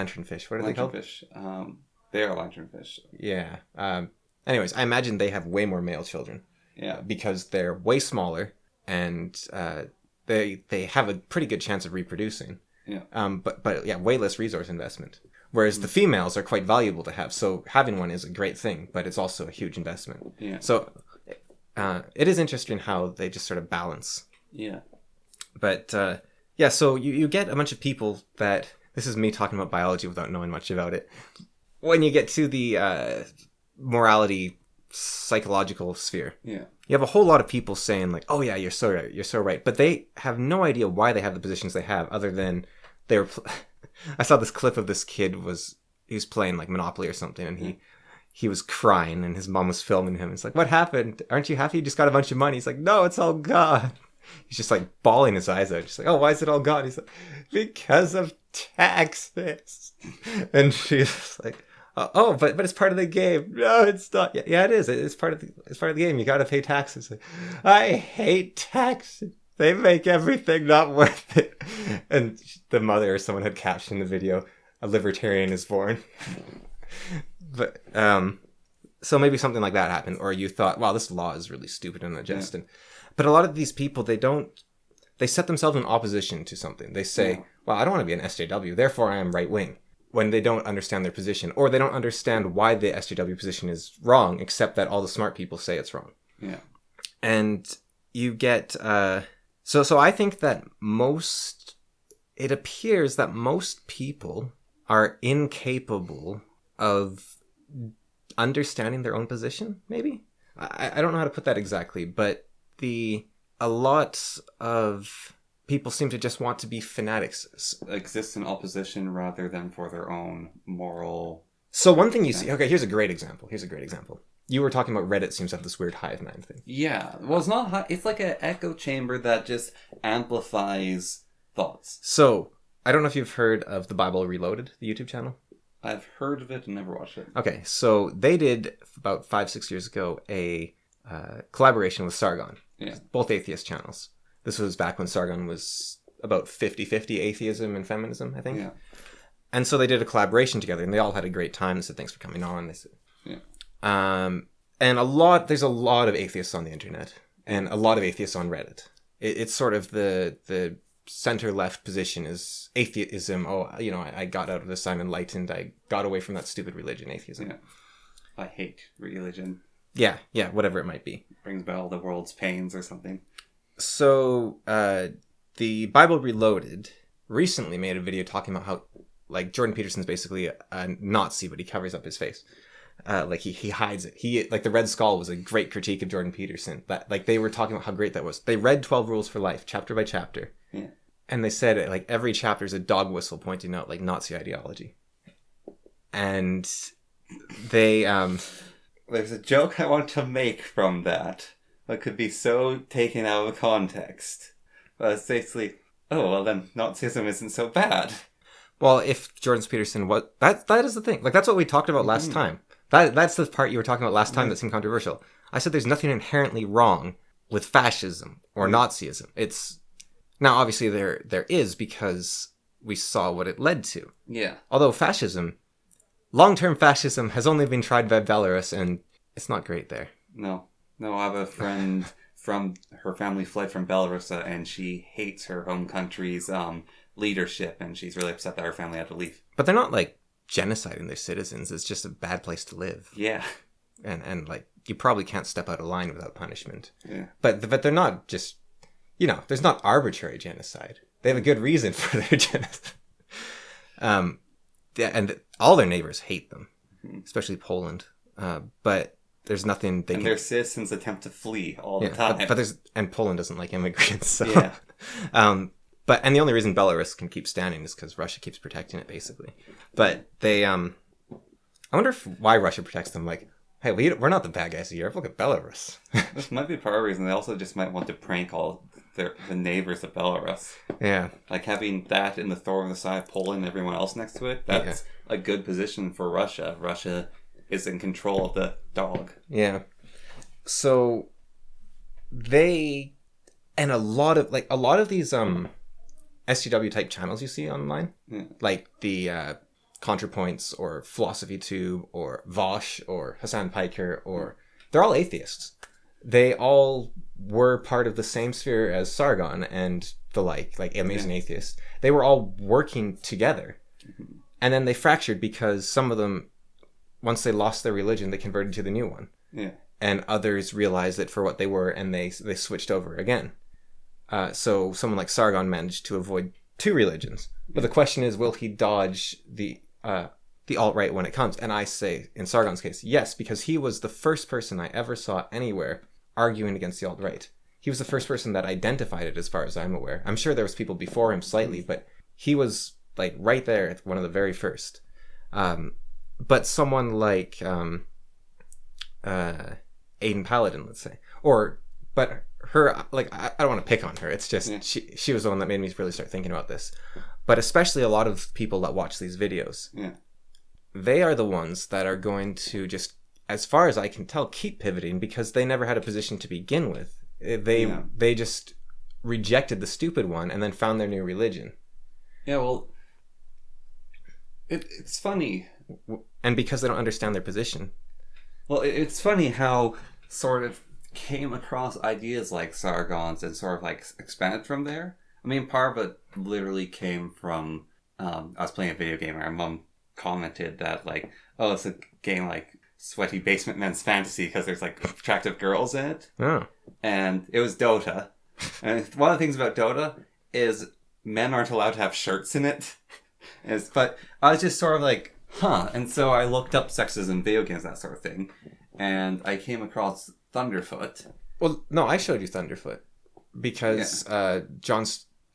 what are they called? Lanternfish. They are lanternfish. Yeah. Anyways, I imagine they have way more male children. Yeah. Because they're way smaller and they have a pretty good chance of reproducing. Yeah. But yeah, way less resource investment. Whereas the females are quite valuable to have. So having one is a great thing, but it's also a huge investment. Yeah. So it is interesting how they just sort of balance. Yeah. But yeah, so you get a bunch of people that, this is me talking about biology without knowing much about it. When you get to the morality, psychological sphere, Yeah. you have a whole lot of people saying like, oh yeah, you're so right. But they have no idea why they have the positions they have, other than they were... I saw this clip of this kid he was playing like Monopoly or something, and he was crying, and his mom was filming him. It's like, what happened? Aren't you happy? You just got a bunch of money. He's like, no, it's all gone. He's just like bawling his eyes out. Just like, oh, why is it all gone? He's like, because of taxes. And she's like, oh, but it's part of the game. No, it's not. Yeah, it is. It's part of the game. You got to pay taxes. Like, I hate taxes. They make everything not worth it. And the mother or someone had captioned the video, "A libertarian is born." But so maybe something like that happened, or you thought, wow, this law is really stupid and unjust. Yeah. But a lot of these people, they set themselves in opposition to something. They say, well, I don't want to be an SJW, therefore I am right wing, when they don't understand their position, or they don't understand why the SJW position is wrong, except that all the smart people say it's wrong. Yeah. And you get so I think that it appears that most people are incapable of understanding their own position, maybe? I don't know how to put that exactly, but a lot of people seem to just want to be fanatics. Exist in opposition rather than for their own moral... So one thing you see... Okay, here's a great example. You were talking about Reddit seems to have this weird hive mind thing. Yeah. Well, it's not... It's like an echo chamber that just amplifies thoughts. So, I don't know if you've heard of The Bible Reloaded, the YouTube channel. I've heard of it and never watched it. Okay, so they did, about 5-6 years ago, a collaboration with Sargon. Yeah. Both atheist channels. This was back when Sargon was about 50-50 atheism and feminism, I think. Yeah. And so they did a collaboration together, and they all had a great time. They said, thanks for coming on. They said, yeah. And there's a lot of atheists on the internet, and a lot of atheists on Reddit. It's sort of the center-left position is atheism. Oh, I got out of this, I'm enlightened. I got away from that stupid religion, atheism. Yeah. I hate religion. Yeah, whatever it might be. Brings about all the world's pains or something. So, the Bible Reloaded recently made a video talking about how, like, Jordan Peterson's basically a Nazi, but he covers up his face. Like, he hides it. Like, the Red Skull was a great critique of Jordan Peterson. That, like, they were talking about how great that was. They read 12 Rules for Life, chapter by chapter. Yeah. And they said, like, every chapter is a dog whistle pointing out, like, Nazi ideology. And they, There's a joke I want to make from that could be so taken out of context. But it's basically, oh, well then Nazism isn't so bad. Well, if Jordan Peterson was... That is the thing. Like, that's what we talked about last time. That's the part you were talking about last time that seemed controversial. I said there's nothing inherently wrong with fascism or Nazism. It's... Now, obviously, there is, because we saw what it led to. Yeah. Although fascism... Long-term fascism has only been tried by Belarus, and it's not great there. No, I have a friend from her family fled from Belarus, and she hates her home country's leadership, and she's really upset that her family had to leave. But they're not, like, genociding their citizens. It's just a bad place to live. Yeah. And like, you probably can't step out of line without punishment. Yeah. But they're not just... there's not arbitrary genocide. They have a good reason for their genocide. And all their neighbors hate them, especially Poland. But there's nothing they can... their citizens attempt to flee all the time. And Poland doesn't like immigrants. So. Yeah. And the only reason Belarus can keep standing is because Russia keeps protecting it, basically. But they... I wonder why Russia protects them. Like, hey, we're not the bad guys of Europe. Look at Belarus. This might be part of the reason. They also just might want to prank all the neighbors of Belarus. Yeah. Like, having that in the thorn of the side of Poland and everyone else next to it, that's a good position for Russia. Russia is in control of the dog. Yeah. So they... And a lot of these SGW type channels you see online, like the ContraPoints or Philosophy Tube or Vosh or Hassan Piker, or they're all atheists. they all were part of the same sphere as Sargon and the like Amazing Atheists. They were all working together. And then they fractured because some of them, once they lost their religion, they converted to the new one. Yeah. And others realized it for what they were, and they switched over again. So someone like Sargon managed to avoid two religions. But the question is, will he dodge the alt-right when it comes? And I say, in Sargon's case, yes, because he was the first person I ever saw anywhere arguing against the alt-right. He was the first person that identified it, as far as I'm aware. I'm sure there was people before him slightly, but he was like right there, one of the very first. But someone like Aiden Paladin, let's say, but her, like, I don't want to pick on her. It's just she was the one that made me really start thinking about this. But especially a lot of people that watch these videos, they are the ones that are going to just, as far as I can tell, keep pivoting because they never had a position to begin with. They just rejected the stupid one and then found their new religion. Yeah, well, it's funny. And because they don't understand their position. Well, it's funny how sort of came across ideas like Sargon's and sort of like expanded from there. I mean, part of it literally came from, I was playing a video game and our mom commented that like, oh, it's a game like Sweaty Basement Men's Fantasy because there's like attractive girls in it. Oh. And it was Dota. And one of the things about Dota is men aren't allowed to have shirts in it. But I was just sort of like, huh. And so I looked up sexism, video games, that sort of thing. And I came across Thunderfoot. Well, no, I showed you Thunderfoot because John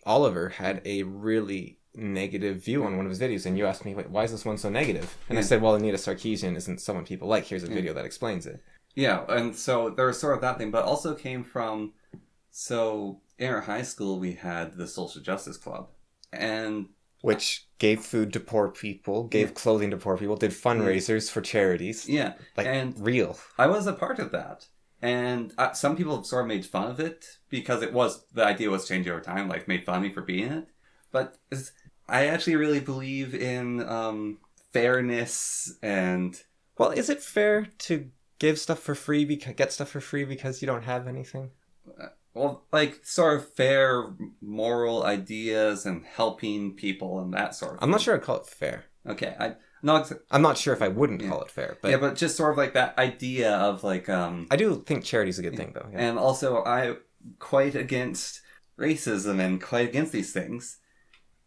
Oliver had a really negative view on one of his videos, and you asked me, wait, why is this one so negative? And I said, well, Anita Sarkeesian isn't someone people like. Here's a video that explains it. Yeah, and so there was sort of that thing, but also came from, so in our high school we had the Social Justice Club, and which gave food to poor people, gave clothing to poor people, did fundraisers for charities. Yeah, like and real. I was a part of that. And some people sort of made fun of it because the idea was changing over time, like made fun of me for being it. But I actually really believe in fairness and... Well, is it fair to give stuff for free, get stuff for free because you don't have anything? Well, like sort of fair moral ideas and helping people and that sort of thing. I'm not sure I'd call it fair. Okay, I'm not sure if I wouldn't call it fair, but but just sort of like that idea of like I do think charity's a good thing though. Yeah. And also I'm quite against racism and quite against these things.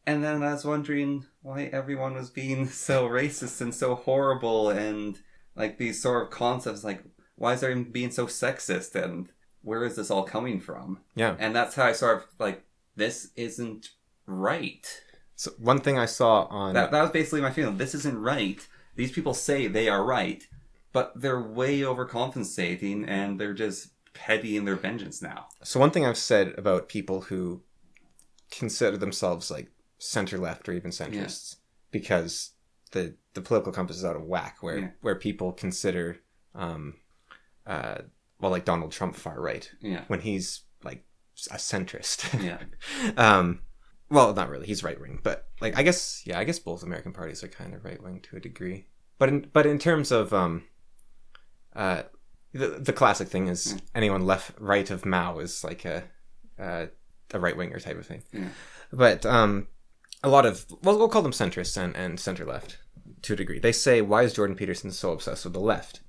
And then I was wondering why everyone was being so racist and so horrible and like these sort of concepts like why is everyone being so sexist and where is this all coming from? Yeah. And that's how I sort of like this isn't right. So one thing I saw on... That was basically my feeling. This isn't right. These people say they are right, but they're way overcompensating and they're just petty in their vengeance now. So one thing I've said about people who consider themselves like center-left or even centrists, because the political compass is out of whack, where people consider, like Donald Trump far-right, when he's like a centrist. Yeah. Well, not really. He's right-wing, but like I guess both American parties are kind of right-wing to a degree. But in terms of the classic thing is anyone right of Mao is like a right-winger type of thing. Yeah. But a lot of we'll call them centrists and center-left to a degree. They say, why is Jordan Peterson so obsessed with the left?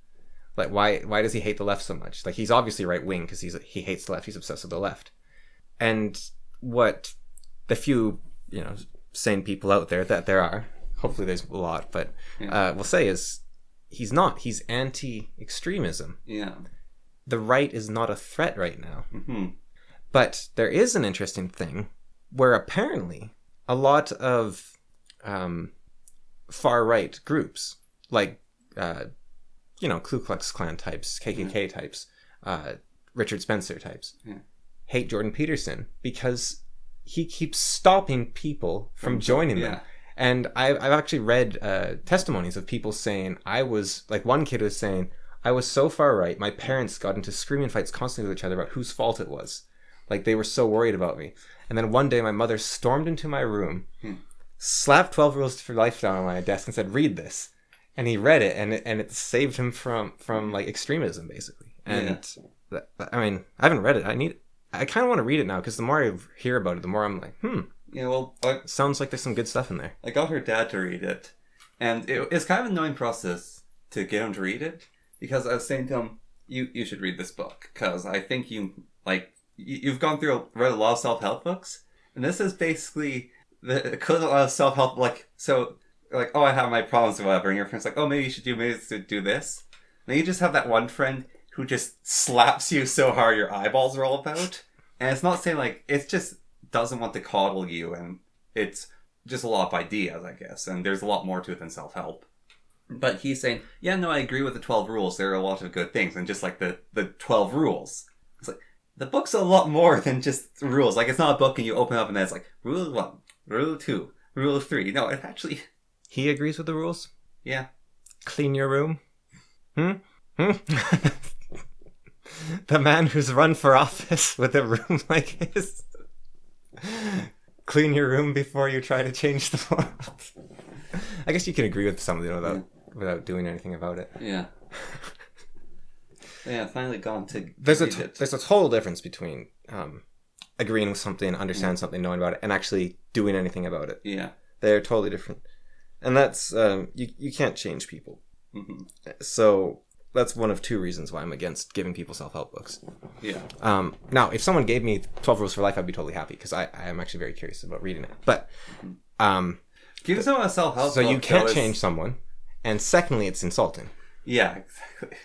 Like why does he hate the left so much? Like he's obviously right-wing because he hates the left. He's obsessed with the left. And what the few, sane people out there that there are, hopefully there's a lot, but will say is he's not. He's anti-extremism. Yeah. The right is not a threat right now. Mm-hmm. But there is an interesting thing where apparently a lot of far-right groups, like, Ku Klux Klan types, KKK types, Richard Spencer types, hate Jordan Peterson because he keeps stopping people from joining them. And I've actually read testimonies of people saying, one kid was saying, I was so far right, my parents got into screaming fights constantly with each other about whose fault it was. Like, they were so worried about me. And then one day my mother stormed into my room, slapped 12 Rules for Life down on my desk and said, read this. And he read it, and it saved him from like extremism, basically. And I mean, I haven't read it. I kind of want to read it now because the more I hear about it, the more I'm like, Yeah, well, sounds like there's some good stuff in there. I got her dad to read it, and it's kind of an annoying process to get him to read it, because I was saying to him, you should read this book, because I think you've gone through read a lot of self-help books, and this is basically the equivalent of self-help, oh, I have my problems or whatever, and your friend's like, oh, maybe you should do this. And you just have that one friend who just slaps you so hard your eyeballs roll about. And it's not saying, it just doesn't want to coddle you, and it's just a lot of ideas, I guess, and there's a lot more to it than self-help. But he's saying, yeah, no, I agree with the 12 rules. There are a lot of good things, and just like the 12 rules. It's like, the book's a lot more than just rules. Like, it's not a book and you open up and then it's like, rule 1, rule 2, rule 3. No, it actually... He agrees with the rules? Yeah. Clean your room? The man who's run for office with a room like his. Clean your room before you try to change the world. I guess you can agree with something without doing anything about it. Yeah. Yeah, finally gone to there's a total difference between agreeing with something, understand something, knowing about it, and actually doing anything about it. Yeah. They're totally different. And that's you can't change people. Mm-hmm. So that's one of 2 reasons why I'm against giving people self-help books. Yeah. Now, if someone gave me 12 Rules for Life, I'd be totally happy because I am actually very curious about reading it. But give someone a self-help so book. You can't change someone, and secondly, it's insulting. Yeah, exactly.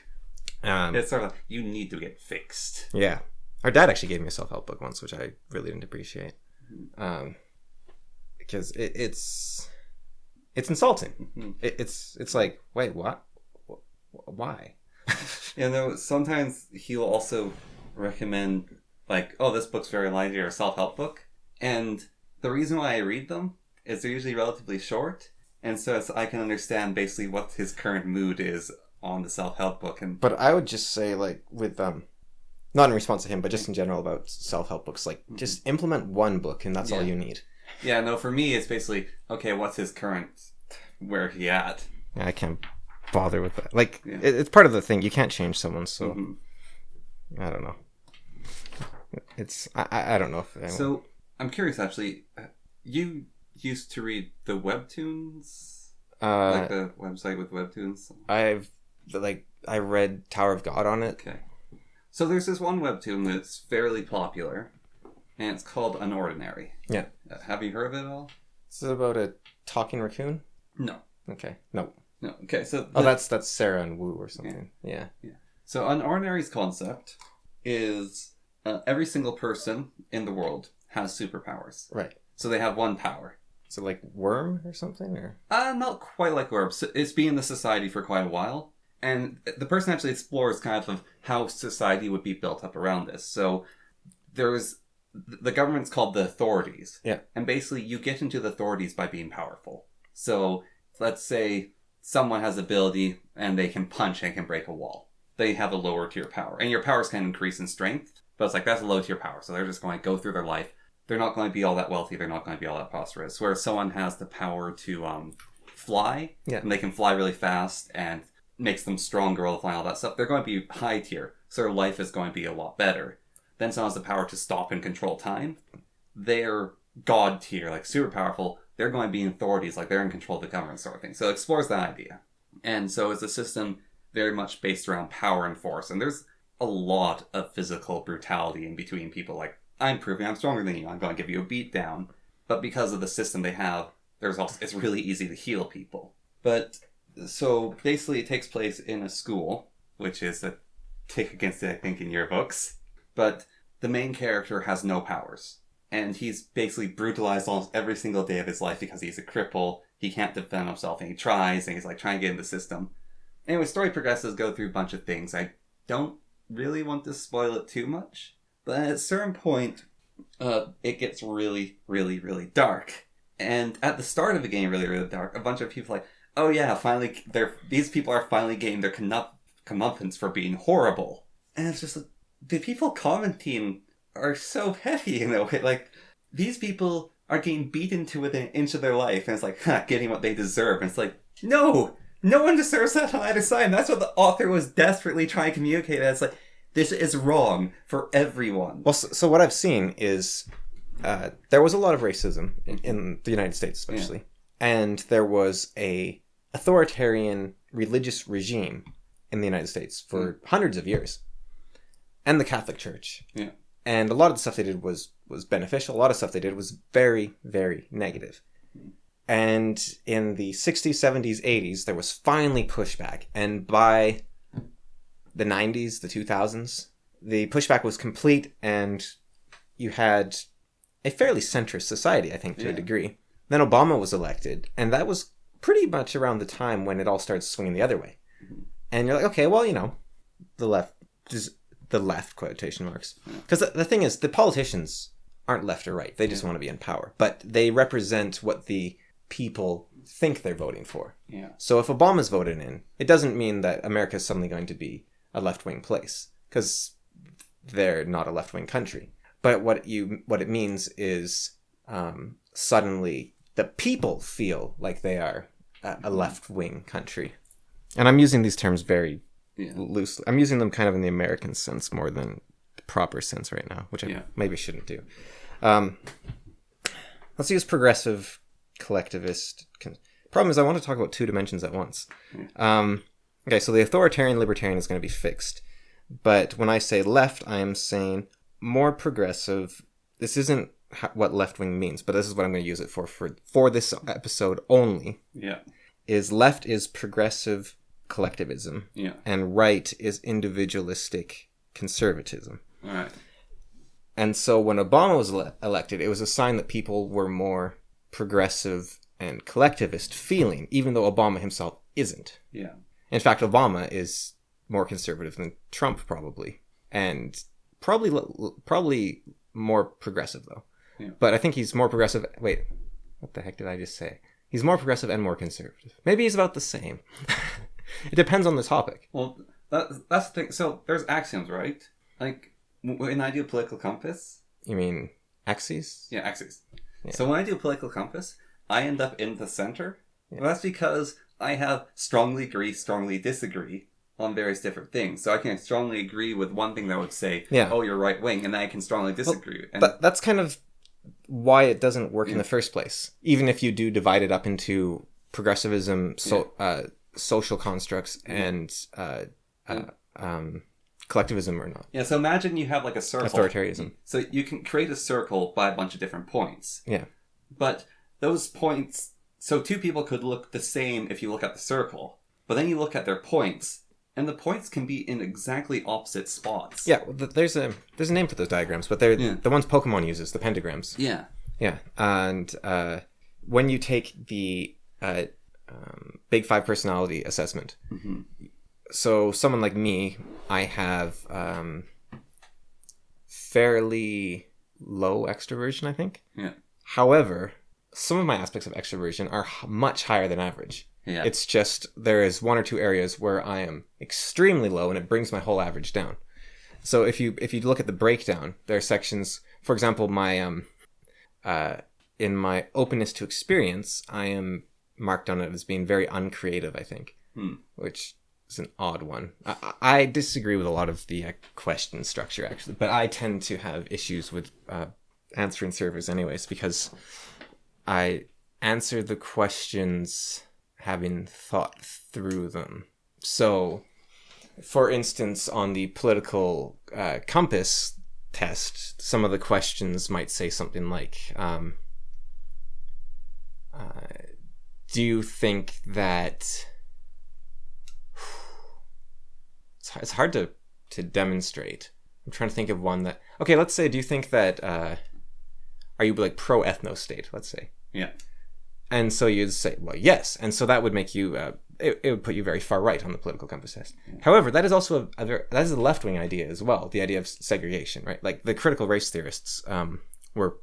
It's sort of like, you need to get fixed. Yeah. Our dad actually gave me a self-help book once, which I really didn't appreciate. Because it's insulting. Mm-hmm. It's like, wait, what? Why? You know, sometimes he'll also recommend, this book's very light, or a self-help book. And the reason why I read them is they're usually relatively short. And so I can understand basically what his current mood is on the self-help book. But I would just say, with not in response to him, but just in general about self-help books, just implement one book and that's all you need. Yeah, no, for me it's basically, okay, what's his current, where he at? Yeah, I can't bother with that. It's part of the thing. You can't change someone, so I don't know. I don't know if anyone... So I'm curious, actually, you used to read the webtoons, the website with webtoons. I read Tower of God on it. Okay, so there's this one webtoon that's fairly popular, and it's called Unordinary. Yeah. Have you heard of it at all? Is it about a talking raccoon? No. Okay. No. Okay, so... that's Sarah and Wu or something. Yeah. So Unordinary's concept is every single person in the world has superpowers. Right. So they have one power. So like Worm or something? Or not quite like Worm. So it's been in the society for quite a while. And the person actually explores kind of how society would be built up around this. So there's... The government's called the authorities. Yeah. And basically you get into the authorities by being powerful. So let's say someone has ability and they can punch and can break a wall. They have a lower tier power. And your powers can increase in strength, but it's that's a low tier power. So they're just going to go through their life. They're not going to be all that wealthy. They're not going to be all that prosperous. Whereas someone has the power to fly, and they can fly really fast and makes them stronger, all the flying, all that stuff. They're going to be high tier. So their life is going to be a lot better. Then someone has the power to stop and control time. They're god tier, super powerful. They're going to be in authorities, they're in control of the government sort of thing. So it explores that idea. And so it's a system very much based around power and force. And there's a lot of physical brutality in between people. I'm proving I'm stronger than you. I'm going to give you a beat down. But because of the system they have, it's really easy to heal people. But so basically it takes place in a school, which is a tick against it, I think, in your books. But the main character has no powers. And he's basically brutalized almost every single day of his life because he's a cripple. He can't defend himself, and he tries, and he's trying to get in the system. Anyway, story progresses, go through a bunch of things. I don't really want to spoil it too much, but at a certain point, it gets really, really, really dark. And at the start of the game, really, really dark, a bunch of people oh yeah, finally, these people are finally getting their comeuppance for being horrible. And it's just the people commenting are so petty in a way. These people are getting beaten to within an inch of their life, and it's getting what they deserve. And it's no one deserves that on either side. And that's what the author was desperately trying to communicate. It's This is wrong for everyone. Well, so what I've seen is there was a lot of racism in the United States, especially, and there was a authoritarian religious regime in the United States for hundreds of years, and the Catholic Church. Yeah. And a lot of the stuff they did was beneficial. A lot of stuff they did was very, very negative. And in the 60s, 70s, 80s, there was finally pushback. And by the 90s, the 2000s, the pushback was complete, and you had a fairly centrist society, I think, to a degree. Then Obama was elected, and that was pretty much around the time when it all started swinging the other way. And you're like, okay, well, the left, just the left, quotation marks. Because the thing is, the politicians aren't left or right. They just want to be in power. But they represent what the people think they're voting for. Yeah. So if Obama's voted in, it doesn't mean that America is suddenly going to be a left-wing place, because they're not a left-wing country. But what it means is suddenly the people feel like they are a left-wing country. And I'm using these terms very loosely. I'm using them kind of in the American sense more than the proper sense right now, which I maybe shouldn't do. Let's use progressive, collectivist. Problem is, I want to talk about two dimensions at once. Okay, so the authoritarian libertarian is going to be fixed. But when I say left, I am saying more progressive. This isn't what left-wing means, but this is what I'm going to use it for this episode only. Yeah. Is left is progressive collectivism. Yeah. And right is individualistic conservatism. All right. And so when Obama was elected, it was a sign that people were more progressive and collectivist feeling, even though Obama himself isn't. Yeah. In fact, Obama is more conservative than Trump, probably. And probably more progressive, though. Yeah. But I think he's more progressive. Wait, what the heck did I just say? He's more progressive and more conservative. Maybe he's about the same. It depends on the topic. Well, that's the thing. So there's axioms, right? Like, when I do a political compass... You mean axes? Yeah, axes. Yeah. So when I do a political compass, I end up in the center. Yeah. Well, that's because I have strongly agree, strongly disagree on various different things. So I can strongly agree with one thing that would say, oh, you're right wing, and then I can strongly disagree. Well, but that's kind of why it doesn't work in the first place. Even if you do divide it up into progressivism, social constructs, and collectivism or not. Yeah, so imagine you have like a circle. Authoritarianism. So you can create a circle by a bunch of different points. Yeah. But those points... So two people could look the same if you look at the circle. But then you look at their points, and the points can be in exactly opposite spots. Yeah, well, there's a name for those diagrams, but they're the ones Pokemon uses, the pentagrams. Yeah. Yeah, and when you take the Big Five personality assessment, so someone like me, I have fairly low extroversion, I think. Yeah. However, some of my aspects of extroversion are much higher than average. Yeah. It's just there is one or two areas where I am extremely low, and it brings my whole average down. So if you look at the breakdown, there are sections. For example, my in my openness to experience, I am marked on it as being very uncreative, I think, which is an odd one. I disagree with a lot of the question structure, actually, but I tend to have issues with answering surveys anyways, because I answer the questions having thought through them. So, for instance, on the political compass test, some of the questions might say something like, do you think that... It's hard to demonstrate. I'm trying to think of one that... Okay, let's say, do you think that... are you like pro-ethno-state, let's say? Yeah. And so you'd say, well, yes. And so that would make you... it would put you very far right on the political compass test. Yeah. However, that is also that is a left-wing idea as well, the idea of segregation, right? Like the critical race theorists were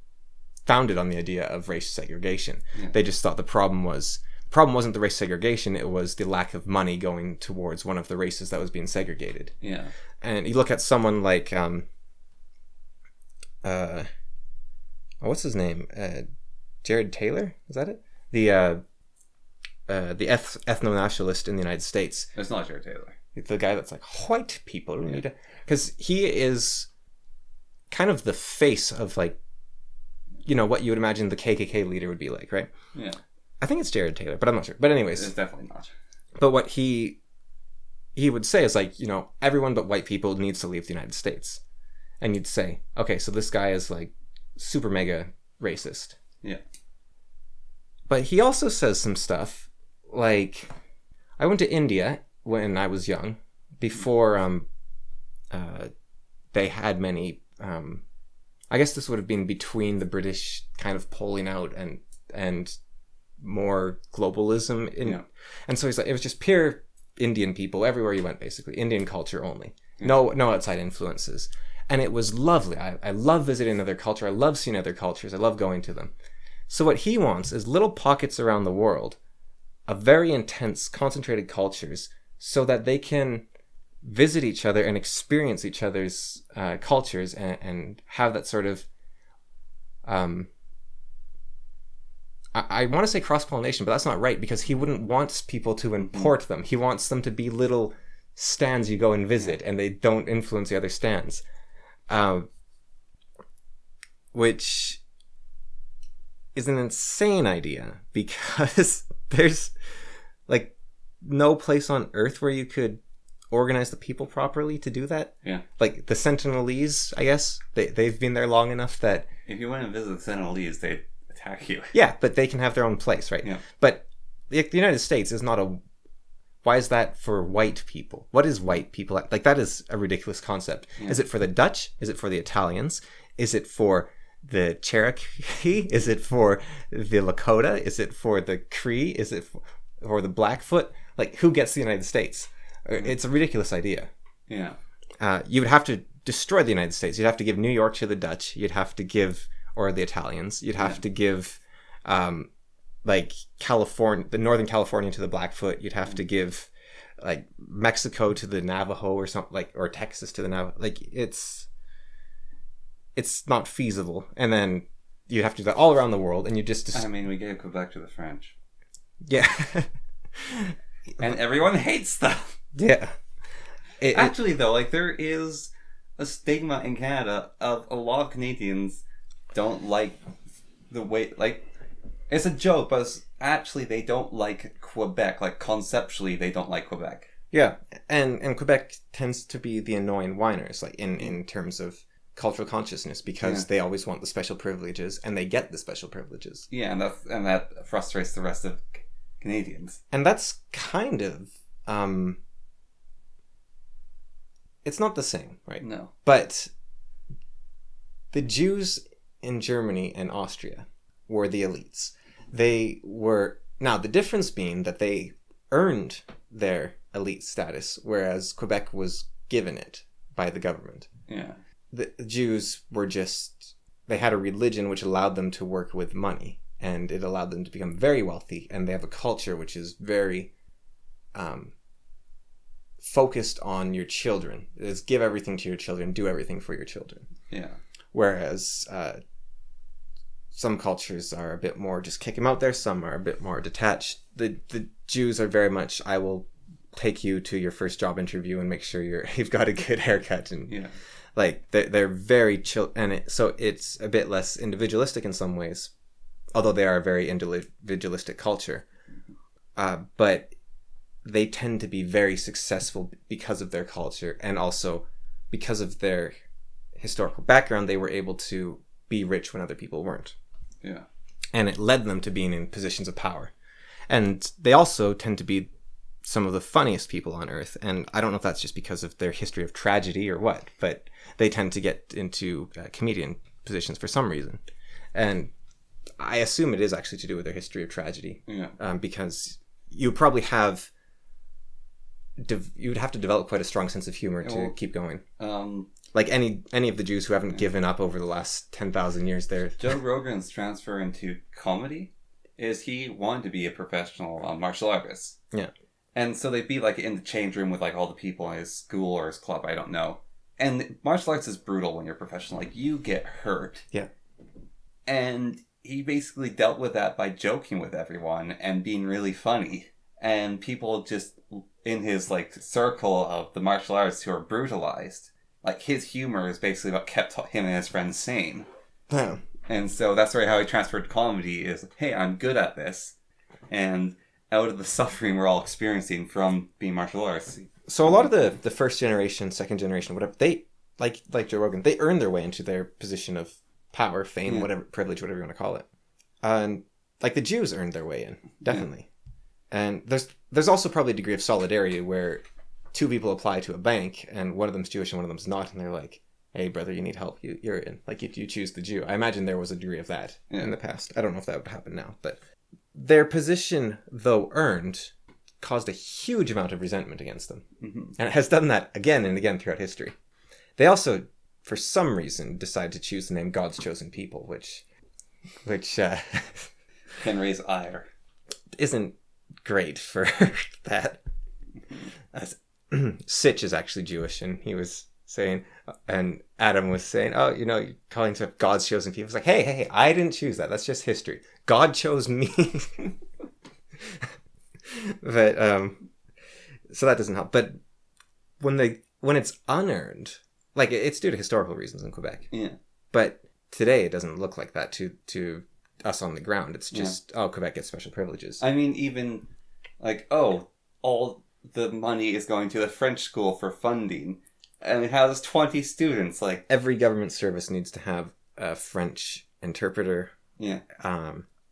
founded on the idea of race segregation. Yeah. They just thought the problem wasn't the race segregation, it was the lack of money going towards one of the races that was being segregated. Yeah. And you look at someone like what's his name? Jared Taylor? Is that it? The ethno-nationalist in the United States. It's not Jared Taylor. The guy that's like, white people need to... Because he is kind of the face of, like, you know, what you would imagine the KKK leader would be like, right? Yeah. I think it's Jared Taylor, but I'm not sure. But anyways. It's definitely not. But what he would say is, like, you know, everyone but white people needs to leave the United States. And you'd say, okay, so this guy is, like, super mega racist. Yeah. But he also says some stuff, like, I went to India when I was young, before they had many... I guess this would have been between the British kind of pulling out and more globalism. And so he's like, it was just pure Indian people everywhere you went, basically. Indian culture only. No outside influences. And it was lovely. I love visiting other culture. I love seeing other cultures. I love going to them. So what he wants is little pockets around the world of very intense, concentrated cultures so that they can visit each other and experience each other's cultures and have that sort of... I want to say cross-pollination, but that's not right, because he wouldn't want people to import them. He wants them to be little stands you go and visit, and they don't influence the other stands. Which is an insane idea, because there's, like, no place on Earth where you could organize the people properly to do that. Yeah. Like, the Sentinelese, I guess, they've been there long enough that... If you went and visit the Sentinelese, they'd attack you. Yeah, but they can have their own place, right? Yeah. But the United States is not a... Why is that for white people? What is white people? Like, that is a ridiculous concept. Yeah. Is it for the Dutch? Is it for the Italians? Is it for the Cherokee? Is it for the Lakota? Is it for the Cree? Is it for the Blackfoot? Like, who gets the United States? It's a ridiculous idea. Yeah. You would have to destroy the United States. You'd have to give New York to the Dutch. You'd have to give... Or the Italians. You'd have to give... like California, the Northern California to the Blackfoot. You'd have to give like Mexico to the Navajo or something, like, or Texas to the Navajo. Like, it's not feasible. And then you have to do that all around the world, and you just... I mean, we gave Quebec to the French. Yeah. And everyone hates them. Yeah. Actually, though, like, there is a stigma in Canada of a lot of Canadians don't like the way, like, it's a joke, but actually they don't like Quebec. Like, conceptually, they don't like Quebec. Yeah, and Quebec tends to be the annoying whiners, like, in terms of cultural consciousness, because they always want the special privileges, and they get the special privileges. Yeah, and that frustrates the rest of Canadians. And that's kind of... it's not the same, right? No. But the Jews in Germany and Austria were the elites. They were... Now, the difference being that they earned their elite status, whereas Quebec was given it by the government. Yeah. The Jews were just... They had a religion which allowed them to work with money, and it allowed them to become very wealthy, and they have a culture which is very focused on your children. It's give everything to your children, do everything for your children. Yeah. Whereas some cultures are a bit more just kick them out there, some are a bit more detached. The Jews are very much, I will take you to your first job interview and make sure you've got a good haircut, and like they're very chill, and so it's a bit less individualistic in some ways, although they are a very individualistic culture. But they tend to be very successful because of their culture, and also because of their historical background. They were able to be rich when other people weren't. Yeah. And it led them to being in positions of power. And they also tend to be some of the funniest people on earth. And I don't know if that's just because of their history of tragedy or what, but they tend to get into comedian positions for some reason. And I assume it is actually to do with their history of tragedy. Yeah. Because you probably have... you would have to develop quite a strong sense of humor to keep going. Like any of the Jews who haven't given up over the last 10,000 years there. Joe Rogan's transfer into comedy is he wanted to be a professional martial artist. Yeah. And so they'd be like in the change room with like all the people in his school or his club, I don't know. And martial arts is brutal when you're professional. Like, you get hurt. Yeah. And he basically dealt with that by joking with everyone and being really funny. And people just in his like circle of the martial arts who are brutalized, like his humor is basically what kept him and his friends sane. Yeah. And so that's how he transferred to comedy is, hey, I'm good at this. And out of the suffering we're all experiencing from being martial arts. So a lot of the first generation, second generation, whatever, they, like Joe Rogan, they earned their way into their position of power, fame, whatever, privilege, whatever you want to call it. And like the Jews earned their way in, definitely. And there's also probably a degree of solidarity where two people apply to a bank and one of them's Jewish and one of them's not, and they're like, hey brother, you need help, you're in, like you choose the Jew. I imagine there was a degree of that in the past. I don't know if that would happen now, but their position, though earned, caused a huge amount of resentment against them. And it has done that again and again throughout history. They also, for some reason, decided to choose the name God's chosen people, which can raise ire. Isn't great for that. Sitch is actually Jewish, and he was saying, and Adam was saying, oh, you're calling to God's chosen people. It's like, hey, I didn't choose that. That's just history. God chose me. But so that doesn't help. But when it's unearned, like it's due to historical reasons in Quebec. Yeah. But today it doesn't look like that to us on the ground. It's just Quebec gets special privileges. I mean, even like all the money is going to the French school for funding, and it has 20 students. Like every government service needs to have a French interpreter. Yeah.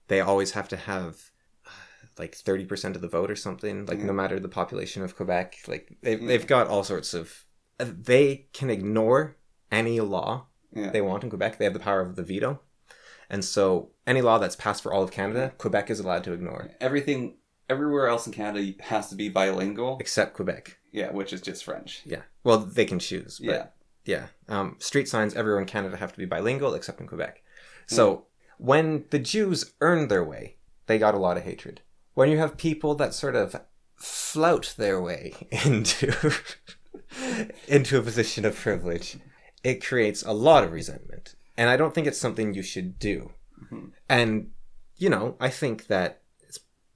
They always have to have like 30% of the vote or something. Like no matter the population of Quebec, like they've got all sorts of. They can ignore any law they want in Quebec. They have the power of the veto, and so any law that's passed for all of Canada, Quebec is allowed to ignore. Everywhere else in Canada has to be bilingual. Except Quebec. Yeah, which is just French. Yeah. Well, they can choose. But yeah. Street signs everywhere in Canada have to be bilingual except in Quebec. So when the Jews earned their way, they got a lot of hatred. When you have people that sort of flout their way into a position of privilege, it creates a lot of resentment. And I don't think it's something you should do. And, I think that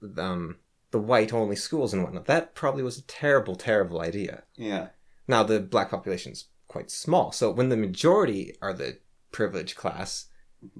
the white-only schools and whatnot, that probably was a terrible, terrible idea. Yeah. Now, the black population's quite small, so when the majority are the privileged class,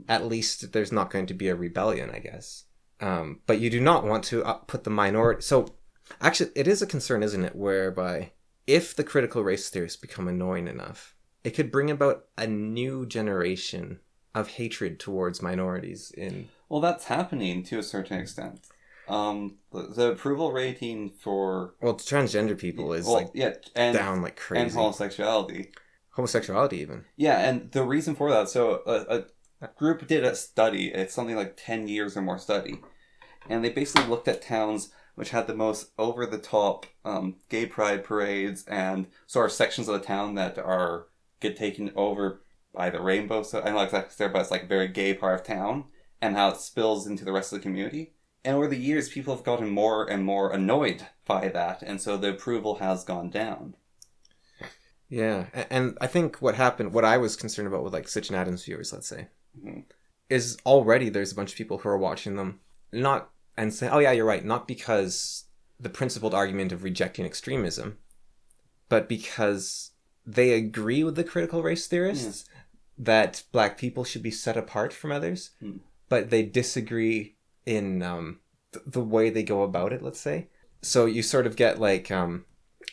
at least there's not going to be a rebellion, I guess. But you do not want to put the minority... So, actually, it is a concern, isn't it, whereby if the critical race theorists become annoying enough, it could bring about a new generation of hatred towards minorities in... Well, that's happening to a certain extent. The approval rating for... Well, transgender people is down like crazy. And homosexuality. Homosexuality even. Yeah, and the reason for that, so a group did a study, it's something like 10 years or more study, and they basically looked at towns which had the most over-the-top gay pride parades and sort of sections of the town that get taken over by the rainbow. So I don't know exactly there, but it's like a very gay part of town, and how it spills into the rest of the community. And over the years, people have gotten more and more annoyed by that, and so the approval has gone down. Yeah, and I think what I was concerned about with like Sitch and Adam's viewers, let's say, is already there's a bunch of people who are watching them, and saying, oh yeah, you're right, not because the principled argument of rejecting extremism, but because they agree with the critical race theorists that black people should be set apart from others, but they disagree in the way they go about it, let's say. So you sort of get like,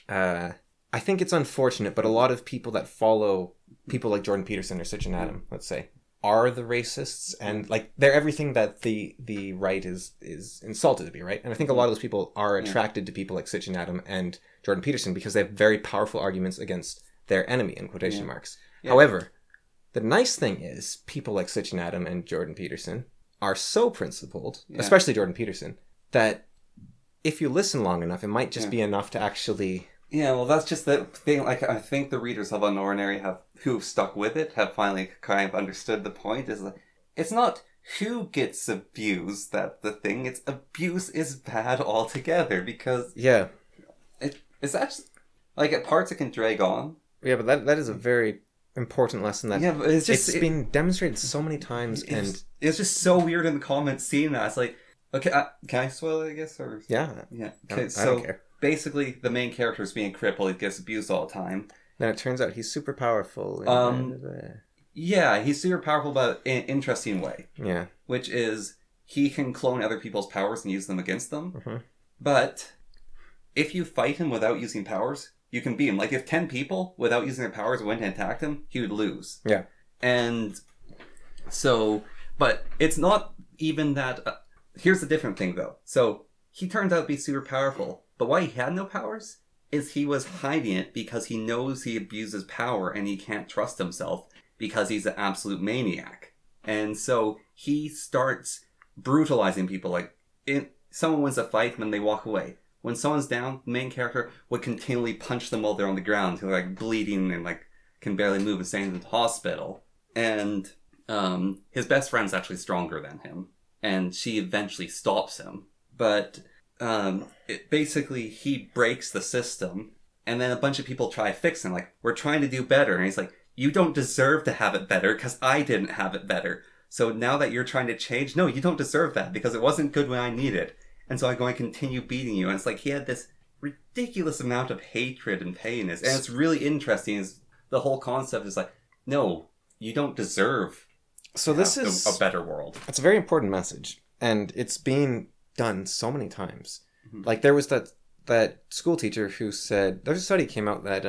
I think it's unfortunate, but a lot of people that follow people like Jordan Peterson or Sitch and Adam, let's say, are the racists, and like they're everything that the right is insulted to be, right? And I think a lot of those people are attracted to people like Sitch and Adam and Jordan Peterson because they have very powerful arguments against their enemy, in quotation marks. However, the nice thing is people like Sitch and Adam and Jordan Peterson are so principled, especially Jordan Peterson, that if you listen long enough, it might just be enough to actually... Yeah, well, that's just the thing. Like, I think the readers of Unordinary who've stuck with it have finally kind of understood the point. Is like, it's not who gets abused that the thing. It's abuse is bad altogether because it's actually like at parts it can drag on. Yeah, but that is a very important lesson that but it's been demonstrated so many times, and it's just so weird in the comments seeing that. It's like, okay, can I spoil it? I guess, or yeah. Okay, I don't care. basically the main character is being crippled. He gets abused all the time. Then it turns out he's super powerful. Yeah, he's super powerful, but in an interesting way. Yeah. Which is, he can clone other people's powers and use them against them. Mm-hmm. But if you fight him without using powers, you can beat him. Like, if 10 people, without using their powers, went and attacked him, he would lose. Yeah. And so, but it's not even that... here's the different thing, though. So, he turned out to be super powerful. But why he had no powers is he was hiding it because he knows he abuses power and he can't trust himself because he's an absolute maniac. And so, he starts brutalizing people. Like, someone wins a fight and then they walk away. When someone's down, the main character would continually punch them while they're on the ground. They're like bleeding and like can barely move and send them to the hospital. And his best friend's actually stronger than him. And she eventually stops him. But basically he breaks the system. And then a bunch of people try to fix him. Like, we're trying to do better. And he's like, you don't deserve to have it better because I didn't have it better. So now that you're trying to change, no, you don't deserve that because it wasn't good when I needed it. And so I'm going to continue beating you. And it's like he had this ridiculous amount of hatred and pain. And it's really interesting. Is the whole concept is like, no, you don't deserve a better world. It's a very important message. And it's being done so many times. Mm-hmm. Like there was that school teacher who said, there's a study came out that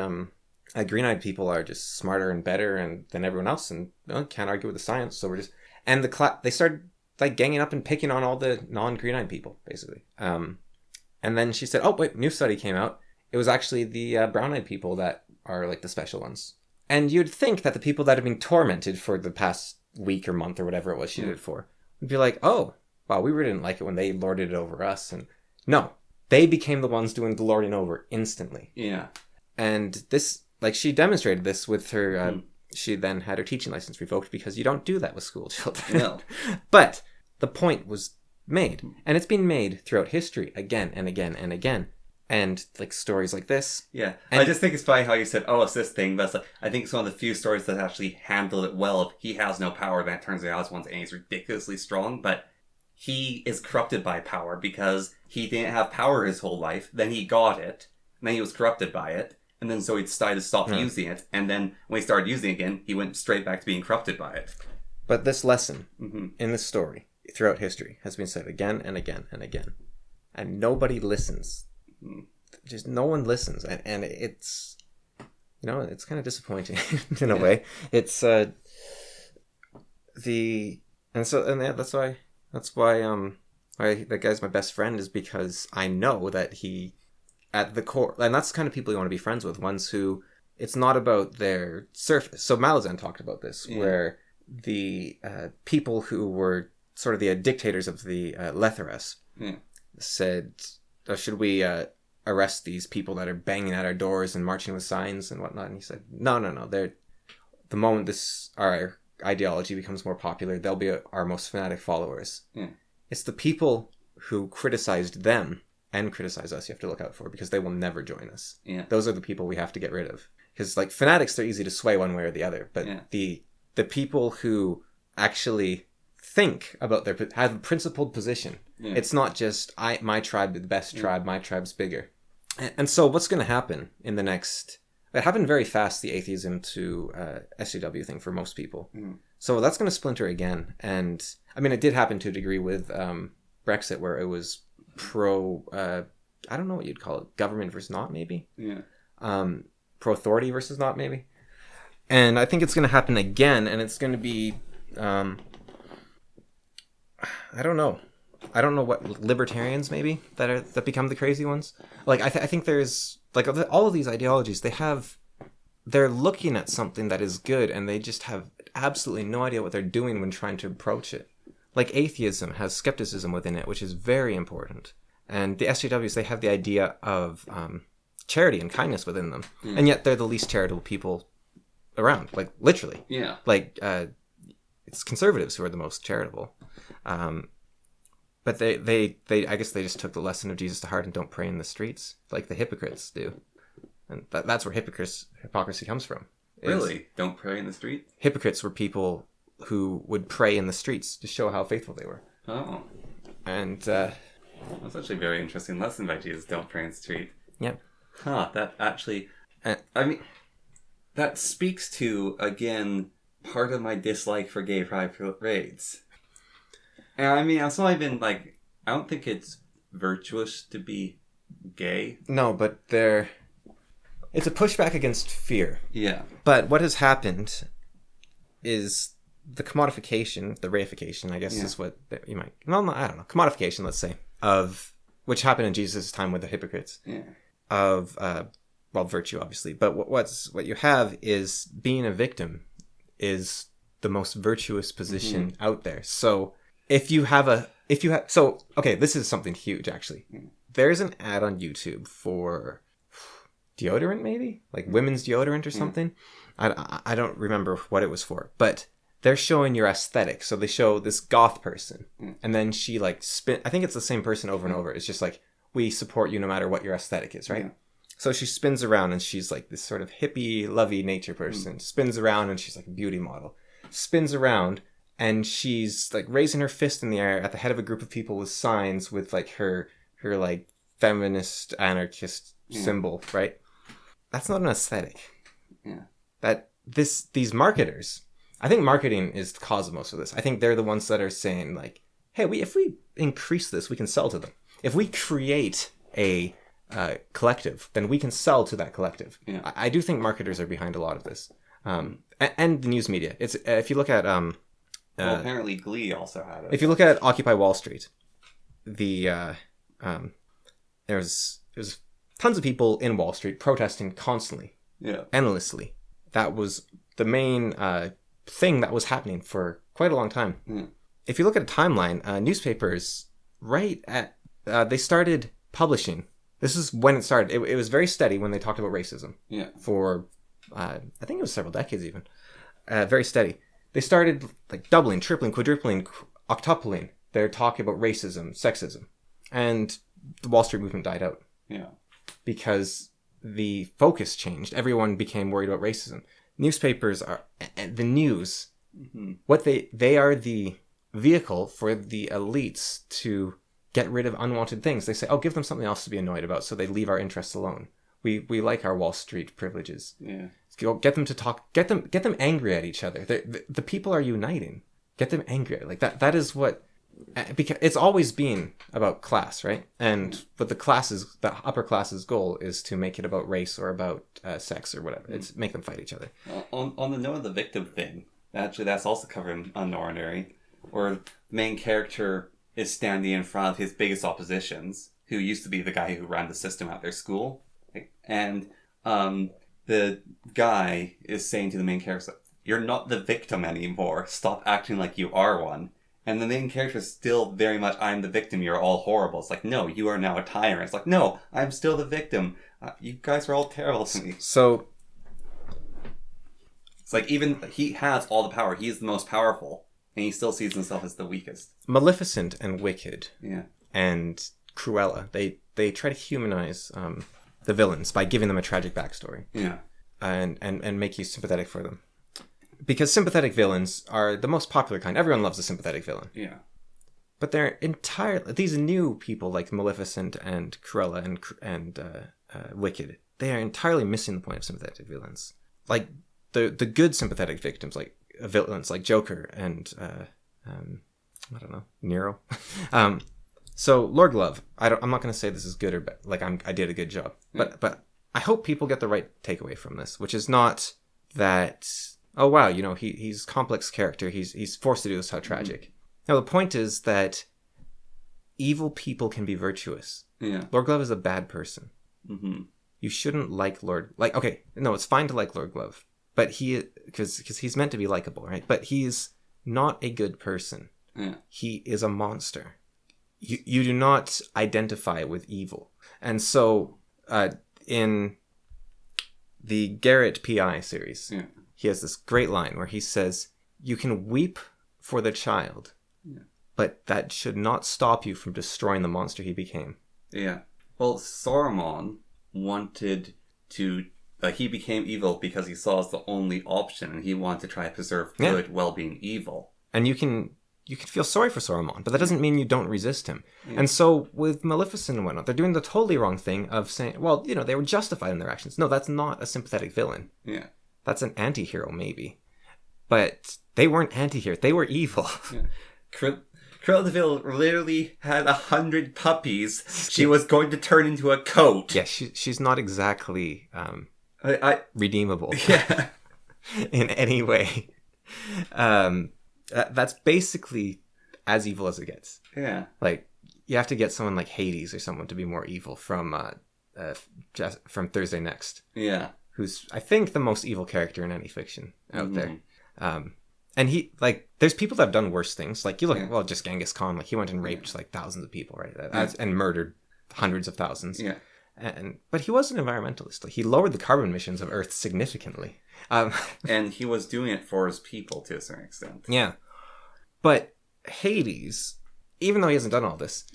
green-eyed people are just smarter and better than everyone else. And can't argue with the science. So we're just... And they started... like ganging up and picking on all the non-green-eyed people, basically. And then she said, oh, wait, new study came out. It was actually the brown-eyed people that are like the special ones. And you'd think that the people that have been tormented for the past week or month or whatever it was she did it for would be like, oh, wow, we really didn't like it when they lorded it over us. And no, they became the ones doing the lording over instantly. Yeah. And this, like, she demonstrated this with her... She then had her teaching license revoked because you don't do that with school children. No. But the point was made. And it's been made throughout history again and again and again. And like stories like this. Yeah. And I just think it's funny how you said, oh, it's this thing. But it's like, I think it's one of the few stories that actually handled it well. Of he has no power, then it turns out he has one and he's ridiculously strong. But he is corrupted by power because he didn't have power his whole life. Then he got it. And then he was corrupted by it. And then so he decided to stop using it. And then when he started using it again, he went straight back to being corrupted by it. But this lesson in this story throughout history has been said again and again and again. And nobody listens. Just no one listens. And it's, it's kind of disappointing in a way. It's that's why that guy's my best friend, is because I know that he, at the core, and that's the kind of people you want to be friends with, ones who, it's not about their surface. So Malazan talked about this, where the people who were sort of the dictators of the Letharas said, should we arrest these people that are banging at our doors and marching with signs and whatnot? And he said, no. The moment our ideology becomes more popular, they'll be our most fanatic followers. It's the people who criticized them and criticize us you have to look out for, because they will never join us. Those are the people we have to get rid of. Because like fanatics, they're easy to sway one way or the other. But the people who actually think about have a principled position. It's not just my tribe, the best tribe, my tribe's bigger. And so what's going to happen in the next... It happened very fast, the atheism to SJW thing for most people. So that's going to splinter again. And I mean, it did happen to a degree with Brexit, where it was pro... I don't know what you'd call it. Government versus not, maybe? Pro-authority versus not, maybe? And I think it's going to happen again, and it's going to be... I don't know. I don't know what libertarians maybe that become the crazy ones. Like I think there's like all of these ideologies. They're looking at something that is good, and they just have absolutely no idea what they're doing when trying to approach it. Like atheism has skepticism within it, which is very important. And the SJWs, they have the idea of charity and kindness within them, and yet they're the least charitable people around. Like literally. Like it's conservatives who are the most charitable. But they I guess they just took the lesson of Jesus to heart and don't pray in the streets like the hypocrites do. And that's where hypocrisy comes from. Really? Don't pray in the street? Hypocrites were people who would pray in the streets to show how faithful they were. Oh. And that's actually a very interesting lesson by Jesus. Don't pray in the street. Yeah. That actually... Uh, I mean, that speaks to, again, part of my dislike for gay pride parades. And I mean, it's not even, like... I don't think it's virtuous to be gay. No, but it's a pushback against fear. Yeah. But what has happened is the commodification, the reification, I guess is what you might... Well, I don't know. Commodification, let's say, of... Which happened in Jesus' time with the hypocrites. Yeah. Of, virtue, obviously. But what you have is being a victim is the most virtuous position out there. So okay, this is something huge, actually. There's an ad on YouTube for deodorant, maybe? Like women's deodorant or something. I don't remember what it was for, but they're showing your aesthetic. So they show this goth person, and then she like I think it's the same person over and over. It's just like, we support you no matter what your aesthetic is, right? Yeah. So she spins around and she's like this sort of hippie, lovey nature person. Spins around and she's like a beauty model. Spins around and she's like raising her fist in the air at the head of a group of people with signs with like her like feminist anarchist symbol, right? That's not an aesthetic. Yeah. These marketers, I think marketing is the cause of most of this. I think they're the ones that are saying like, hey, if we increase this, we can sell to them. If we create a collective, then we can sell to that collective. Yeah. I do think marketers are behind a lot of this, and the news media. It's if you look at well, apparently Glee also had it. If you look at Occupy Wall Street, there's tons of people in Wall Street protesting constantly, endlessly. That was the main thing that was happening for quite a long time. If you look at a timeline, newspapers they started publishing. This is when it started. It was very steady when they talked about racism. Yeah. For, I think it was several decades even. Very steady. They started like doubling, tripling, quadrupling, octupling their talk about racism, sexism. And the Wall Street movement died out. Yeah. Because the focus changed. Everyone became worried about racism. Newspapers are, the news, what they are the vehicle for the elites to get rid of unwanted things. They say, oh, give them something else to be annoyed about, so they leave our interests alone. We like our Wall Street privileges. Yeah. Get them to talk. Get them angry at each other. The people are uniting. Get them angry. Like that is what, because it's always been about class, right? But the upper class's goal is to make it about race or about sex or whatever. It's make them fight each other. On the note of the victim thing, actually that's also covered in Unordinary, where the main character is standing in front of his biggest oppositions, who used to be the guy who ran the system at their school. And the guy is saying to the main character, you're not the victim anymore. Stop acting like you are one. And the main character is still very much, I'm the victim, you're all horrible. It's like, no, you are now a tyrant. It's like, no, I'm still the victim. You guys are all terrible to me. So, it's like, even he has all the power. He is the most powerful. And he still sees himself as the weakest. Maleficent and Wicked and Cruella, they try to humanize the villains by giving them a tragic backstory. Yeah. And make you sympathetic for them. Because sympathetic villains are the most popular kind. Everyone loves a sympathetic villain. Yeah. But they're these new people like Maleficent and Cruella and Wicked, they are entirely missing the point of sympathetic villains. Like the good sympathetic victims, like villains like Joker and I don't know, Nero. So Lord Glove, I'm not going to say this is good or bad. Like I did a good job, but I hope people get the right takeaway from this, which is not that, oh wow, he's complex character. He's forced to do this. How tragic. No, the point is that evil people can be virtuous. Yeah. Lord Glove is a bad person. Mm-hmm. You shouldn't okay, no, it's fine to like Lord Glove, but because he's meant to be likable, right? But he's not a good person. Yeah. He is a monster. You do not identify with evil. And so in the Garrett P.I. series, he has this great line where he says, you can weep for the child, but that should not stop you from destroying the monster he became. Yeah. Well, Saruman wanted to... he became evil because he saw as the only option, and he wanted to try to preserve good while being evil. And you can you can feel sorry for Saruman, but that doesn't mean you don't resist him. Yeah. And so with Maleficent and whatnot, they're doing the totally wrong thing of saying, well, they were justified in their actions. No, that's not a sympathetic villain. Yeah. That's an anti-hero, maybe. But they weren't anti-heroes. They were evil. Yeah. Cruella de Vil literally had 100 puppies. She was going to turn into a coat. Yeah, she's not exactly redeemable. Yeah. In any way. That's basically as evil as it gets. Yeah. Like, you have to get someone like Hades or someone to be more evil from Thursday Next. Yeah. Who's, I think, the most evil character in any fiction out there. And he, like, there's people that have done worse things. Like, you look at, well, just Genghis Khan. Like, he went and raped, like, thousands of people, right? And murdered hundreds of thousands. Yeah. But he was an environmentalist. Like, he lowered the carbon emissions of Earth significantly. And he was doing it for his people to a certain extent. Yeah. But Hades, even though he hasn't done all this,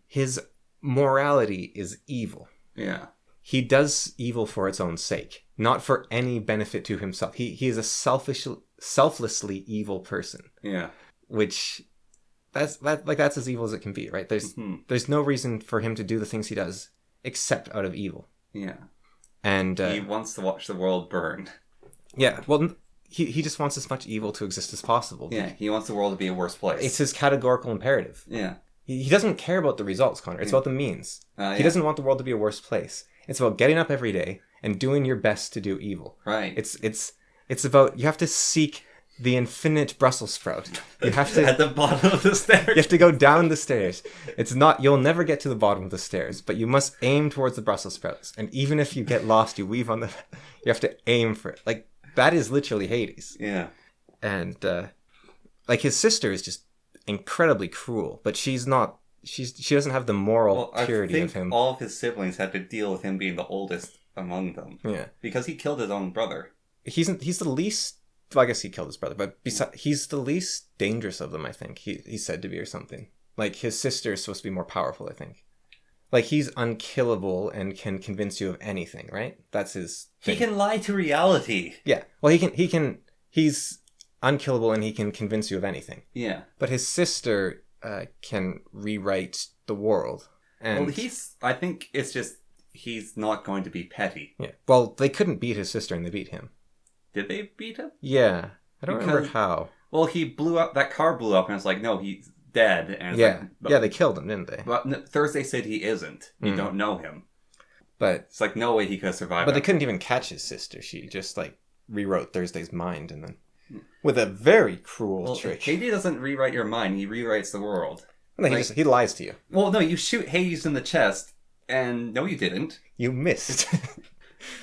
his morality is evil. Yeah. He does evil for its own sake, not for any benefit to himself. He is a selflessly evil person. Yeah. Which that's as evil as it can be, right? There's no reason for him to do the things he does except out of evil. Yeah. And he wants to watch the world burn. Yeah. Well, he just wants as much evil to exist as possible. Yeah, he wants the world to be a worse place. It's his categorical imperative. Yeah. He doesn't care about the results, Connor. It's about the means. He doesn't want the world to be a worse place. It's about getting up every day and doing your best to do evil. Right. It's about, you have to seek the infinite Brussels sprout. You have to at the bottom of the stairs. You have to go down the stairs. You'll never get to the bottom of the stairs, but you must aim towards the Brussels sprouts. And even if you get lost, you have to aim for it. Like, that is literally Hades. Yeah. And like, his sister is just incredibly cruel, but she doesn't have the moral purity of him. All of his siblings had to deal with him being the oldest among them. Yeah. Because he killed his own brother. He's the least, well, I guess he killed his brother, but he's the least dangerous of them, I think. He's said to be, or something. Like, his sister is supposed to be more powerful, I think. Like, he's unkillable and can convince you of anything, right? That's his thing. He can lie to reality. Yeah. Well, he's unkillable and he can convince you of anything. Yeah. But his sister can rewrite the world. And well, I think it's just, he's not going to be petty. Yeah. Well, they couldn't beat his sister and they beat him. Did they beat him? Yeah. I don't remember how. Well, that car blew up and it's like, no, he's dead. And they killed him, didn't they? But Thursday said he isn't. You don't know him. But it's like, no way he could have survived. But they couldn't even catch his sister. She just, like, rewrote Thursday's mind and then... With a very cruel trick. Hades doesn't rewrite your mind, he rewrites the world. No, he lies to you. Well, no, you shoot Hades in the chest, and no, you didn't. You missed.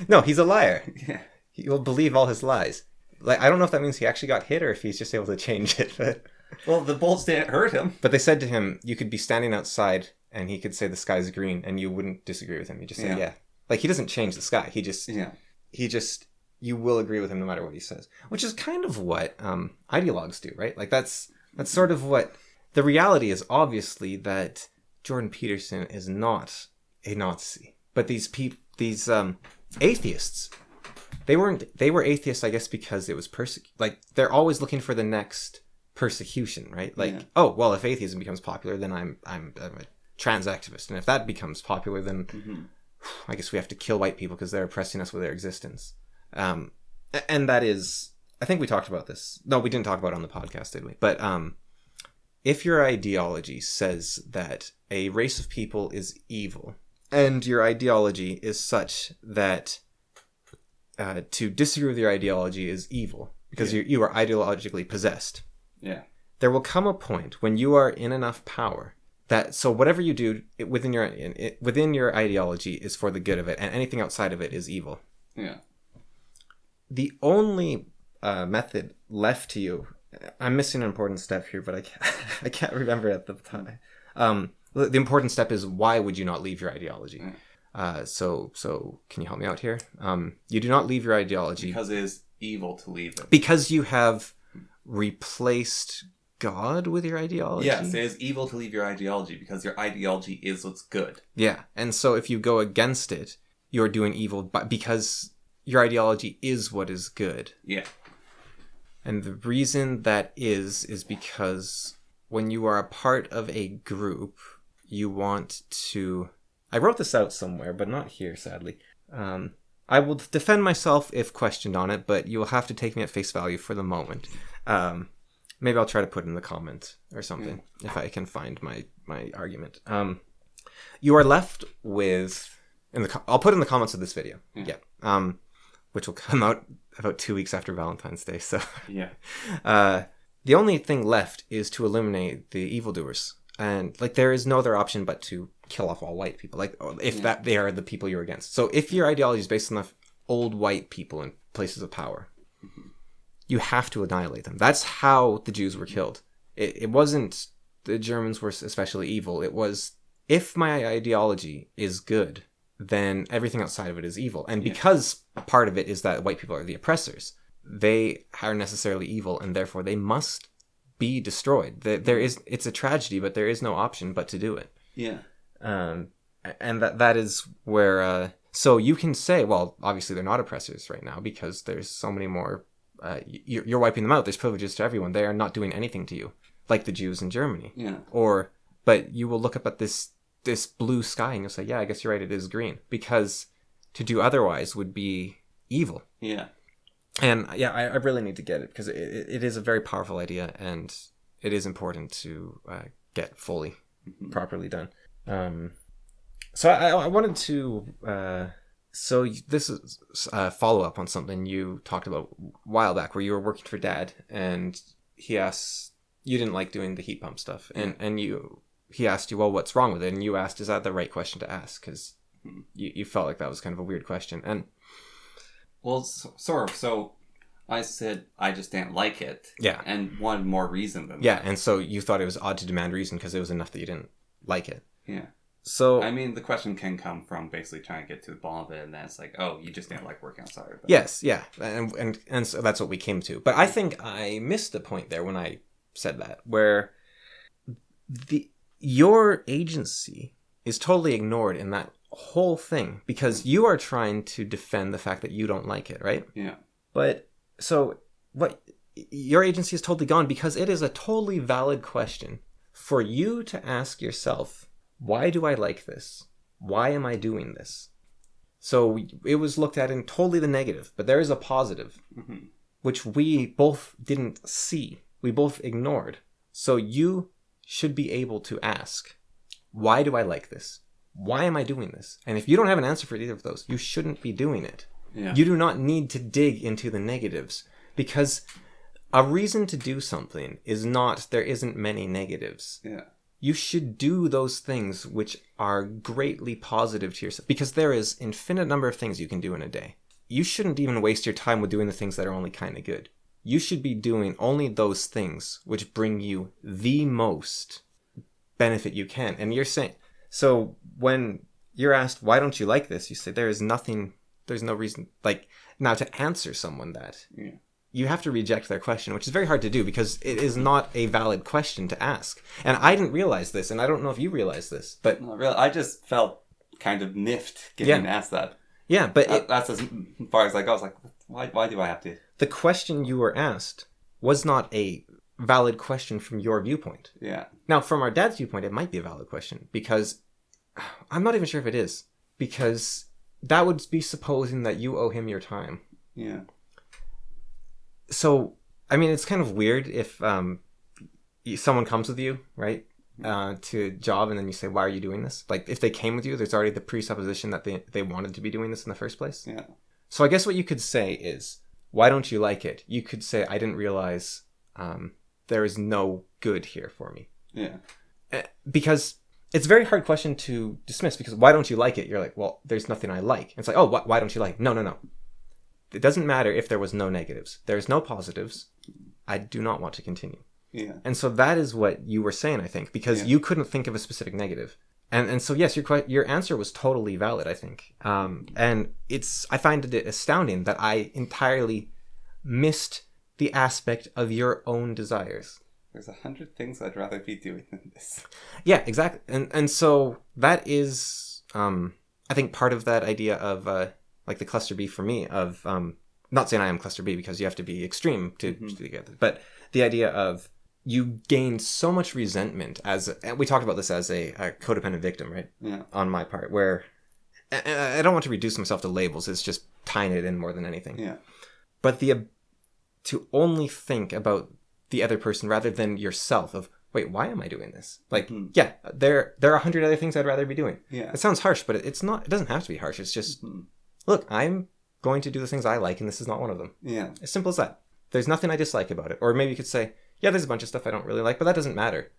No, he's a liar. Yeah. You'll believe all his lies. Like, I don't know if that means he actually got hit or if he's just able to change it. But... Well, the bolts didn't hurt him. But they said to him, you could be standing outside and he could say the sky's green and you wouldn't disagree with him. You just say, yeah. Like, he doesn't change the sky. He just... You will agree with him no matter what he says. Which is kind of what ideologues do, right? Like, that's sort of what... The reality is obviously that Jordan Peterson is not a Nazi. But these atheists, they were atheists, I guess, because it was like, they're always looking for the next persecution, right? Like, oh, well, if atheism becomes popular, then I'm a trans activist. And if that becomes popular, then I guess we have to kill white people because they're oppressing us with their existence. And that is, I think we talked about this. No, we didn't talk about it on the podcast, did we? But if your ideology says that a race of people is evil, and your ideology is such that to disagree with your ideology is evil, because you are ideologically possessed. Yeah. There will come a point when you are in enough power that, so whatever you do within your ideology is for the good of it, and anything outside of it is evil. Yeah. The only method left to you, I'm missing an important step here, but I can't remember at the time. The important step is, why would you not leave your ideology? So can you help me out here? You do not leave your ideology because it is evil to leave it. Because you have replaced God with your ideology. Yes, it is evil to leave your ideology because your ideology is what's good. Yeah, and so if you go against it, you're doing evil because your ideology is what is good. Yeah. And the reason that is because when you are a part of a group, you want to... I wrote this out somewhere, but not here, sadly. I will defend myself if questioned on it, but you will have to take me at face value for the moment. Maybe I'll try to put it in the comments or something, if I can find my argument. You are left with... I'll put it in the comments of this video. Yeah. Which will come out about 2 weeks after Valentine's Day. So Yeah. The only thing left is to eliminate the evildoers. And like there is no other option but to kill off all white people. Like if that they are the people you're against. So if your ideology is based on the old white people in places of power, you have to annihilate them. That's how the Jews were killed. It wasn't the Germans were especially evil. It was, if my ideology is good, then everything outside of it is evil. And because part of it is that white people are the oppressors, they are necessarily evil, and therefore they must be destroyed. It's a tragedy, but there is no option but to do it. Yeah. And that is where... so you can say, well, obviously they're not oppressors right now because there's so many more... you're wiping them out. There's privileges to everyone. They are not doing anything to you, like the Jews in Germany. Yeah. But you will look up at this blue sky and you'll say, yeah, I guess you're right, it is green. Because to do otherwise would be evil. Yeah. And yeah, I really need to get it because it is a very powerful idea and it is important to get fully, properly done. So I wanted to... so this is a follow-up on something you talked about a while back where you were working for Dad and he asked... You didn't like doing the heat pump stuff. And he asked you, well, what's wrong with it? And you asked, is that the right question to ask? Because you felt like that was kind of a weird question. And... Well, sort of. So I said I just didn't like it. Yeah. And wanted more reason than that. Yeah, and so you thought it was odd to demand reason because it was enough that you didn't like it. Yeah. So... I mean, the question can come from basically trying to get to the bottom of it, and then it's like, oh, you just didn't like working outside. But... Yes, yeah. And so that's what we came to. But I think I missed a point there when I said that, where your agency is totally ignored in that whole thing because you are trying to defend the fact that you don't like it, right? Yeah. But so what your agency is totally gone because it is a totally valid question for you to ask yourself, why do I like this? Why am I doing this? So it was looked at in totally the negative, but there is a positive, which we both didn't see. We both ignored. So you should be able to ask, why do I like this? Why am I doing this? And if you don't have an answer for either of those, you shouldn't be doing it. Yeah. You do not need to dig into the negatives because a reason to do something is not there isn't many negatives. Yeah. You should do those things which are greatly positive to yourself because there is infinite number of things you can do in a day. You shouldn't even waste your time with doing the things that are only kind of good. You should be doing only those things which bring you the most benefit you can. And you're saying... So when you're asked, why don't you like this? You say, there's no reason. Like, now to answer someone that, you have to reject their question, which is very hard to do because it is not a valid question to ask. And I didn't realize this, and I don't know if you realize this, but... Not really. I just felt kind of miffed getting asked that. Yeah, but... That's as far as I go. I was like, why do I have to... The question you were asked was not a valid question from your viewpoint. Yeah. Now, from our dad's viewpoint, it might be a valid question because I'm not even sure if it is because that would be supposing that you owe him your time. Yeah. So, I mean, it's kind of weird if someone comes with you, right, to a job and then you say, why are you doing this? Like, if they came with you, there's already the presupposition that they wanted to be doing this in the first place. Yeah. So I guess what you could say is, why don't you like it? You could say, I didn't realize there is no good here for me. Yeah. Because it's a very hard question to dismiss because why don't you like it? You're like, well, there's nothing I like. It's like, oh, why don't you like it? No. It doesn't matter if there was no negatives. There's no positives. I do not want to continue. Yeah. And so that is what you were saying, I think, because you couldn't think of a specific negative. And so, yes, your answer was totally valid, I think. And I find it astounding that I entirely missed the aspect of your own desires. There's 100 things I'd rather be doing than this. Yeah, exactly. And so that is, I think, part of that idea of, like the cluster B for me, of, not saying I am cluster B because you have to be extreme to get this, but the idea of you gain so much resentment and we talked about this as a codependent victim, right? Yeah. On my part, where I don't want to reduce myself to labels. It's just tying it in more than anything. Yeah. But to only think about the other person rather than yourself of, wait, why am I doing this? Like, yeah, there are 100 other things I'd rather be doing. Yeah. It sounds harsh, but it's not. It doesn't have to be harsh. It's just, look, I'm going to do the things I like, and this is not one of them. Yeah. As simple as that. There's nothing I dislike about it. Or maybe you could say, yeah, there's a bunch of stuff I don't really like, but that doesn't matter.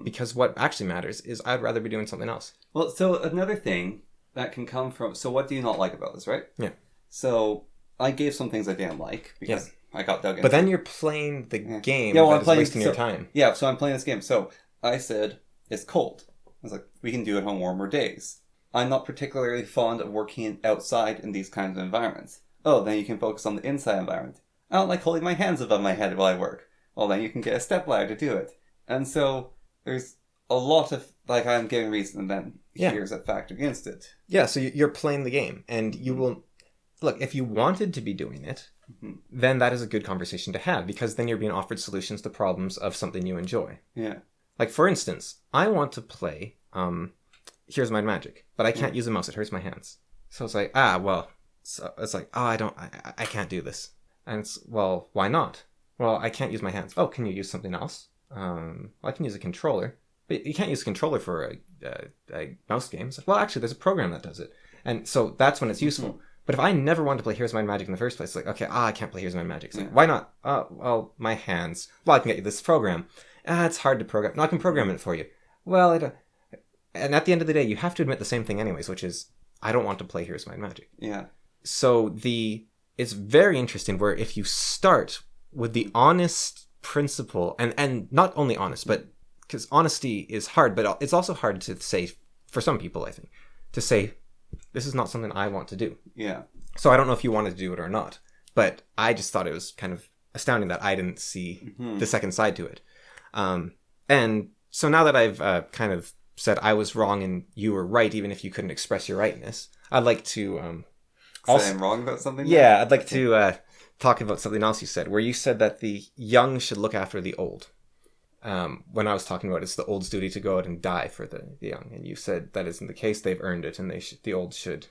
Because what actually matters is I'd rather be doing something else. Well, so another thing that can come from... So what do you not like about this, right? Yeah. So I gave some things I didn't like because I got dug in. But then you're playing the game well, that is wasting your time. Yeah, so I'm playing this game. So I said, it's cold. I was like, we can do it on warmer days. I'm not particularly fond of working outside in these kinds of environments. Oh, then you can focus on the inside environment. I don't like holding my hands above my head while I work. Well, then you can get a stepladder to do it. And so there's a lot of, like, I'm giving reason, and then here's a fact against it. Yeah, so you're playing the game, and you will... Look, if you wanted to be doing it, then that is a good conversation to have, because then you're being offered solutions to problems of something you enjoy. Yeah. Like, for instance, I want to play Here's My Magic, but I can't use a mouse. It hurts my hands. So it's like, so it's like, I can't do this. And it's, well, why not? Well, I can't use my hands. Oh, can you use something else? I can use a controller. But you can't use a controller for a mouse game. It's like, well, actually, there's a program that does it. And so that's when it's useful. But if I never wanted to play Here's My Magic in the first place, it's like, okay, I can't play Here's My Magic. It's like, why not? Well, my hands. Well, I can get you this program. It's hard to program. No, I can program it for you. Well, and at the end of the day, you have to admit the same thing anyways, which is, I don't want to play Here's My Magic. Yeah. So it's very interesting where if you start with the honest principle, and not only honest, but because honesty is hard, but it's also hard to say, for some people, I think, to say, this is not something I want to do. Yeah. So I don't know if you wanted to do it or not, but I just thought it was kind of astounding that I didn't see the second side to it. And so now that I've kind of said I was wrong and you were right, even if you couldn't express your rightness, I'd like to... say I'm wrong about something? Yeah, I'd like to talk about something else you said, where you said that the young should look after the old. When I was talking about it's the old's duty to go out and die for the young, and you said that isn't the case. They've earned it, and the old should.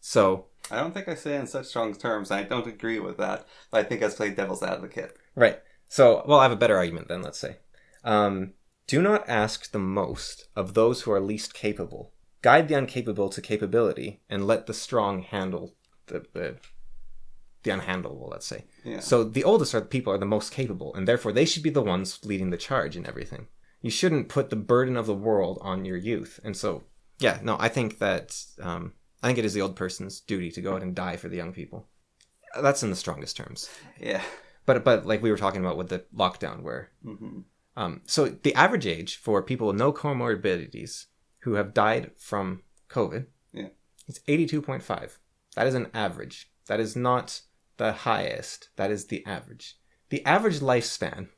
So I don't think I say it in such strong terms. I don't agree with that, but I think I was playing devil's advocate. Right. So, well, I have a better argument then. Let's say, do not ask the most of those who are least capable. Guide the incapable to capability, and let the strong handle the unhandleable, let's say. Yeah. So the oldest people are the most capable, and therefore they should be the ones leading the charge in everything. You shouldn't put the burden of the world on your youth. And so, yeah, no, I think that, I think it is the old person's duty to go out and die for the young people. That's in the strongest terms. Yeah. But like we were talking about with the lockdown where, so the average age for people with no comorbidities who have died from COVID is 82.5. That is an average. That is not the highest. That is the average. The average lifespan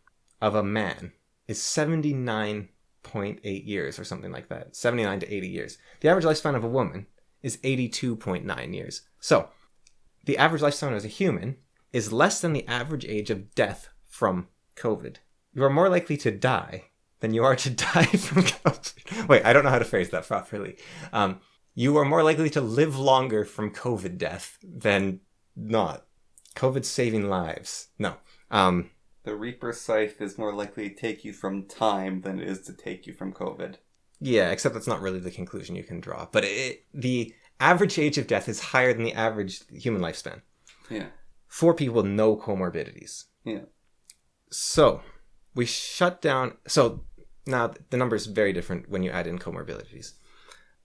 of a man is 79.8 years or something like that. 79 to 80 years. The average lifespan of a woman is 82.9 years. So, the average lifespan as a human is less than the average age of death from COVID. You are more likely to die than you are to die from COVID. Wait, I don't know how to phrase that properly. You are more likely to live longer from COVID death than not. COVID's saving lives. No. The Reaper scythe is more likely to take you from time than it is to take you from COVID. Yeah, except that's not really the conclusion you can draw. But the average age of death is higher than the average human lifespan. Yeah. For people with no comorbidities. Yeah. So, we shut down... So, now the number is very different when you add in comorbidities.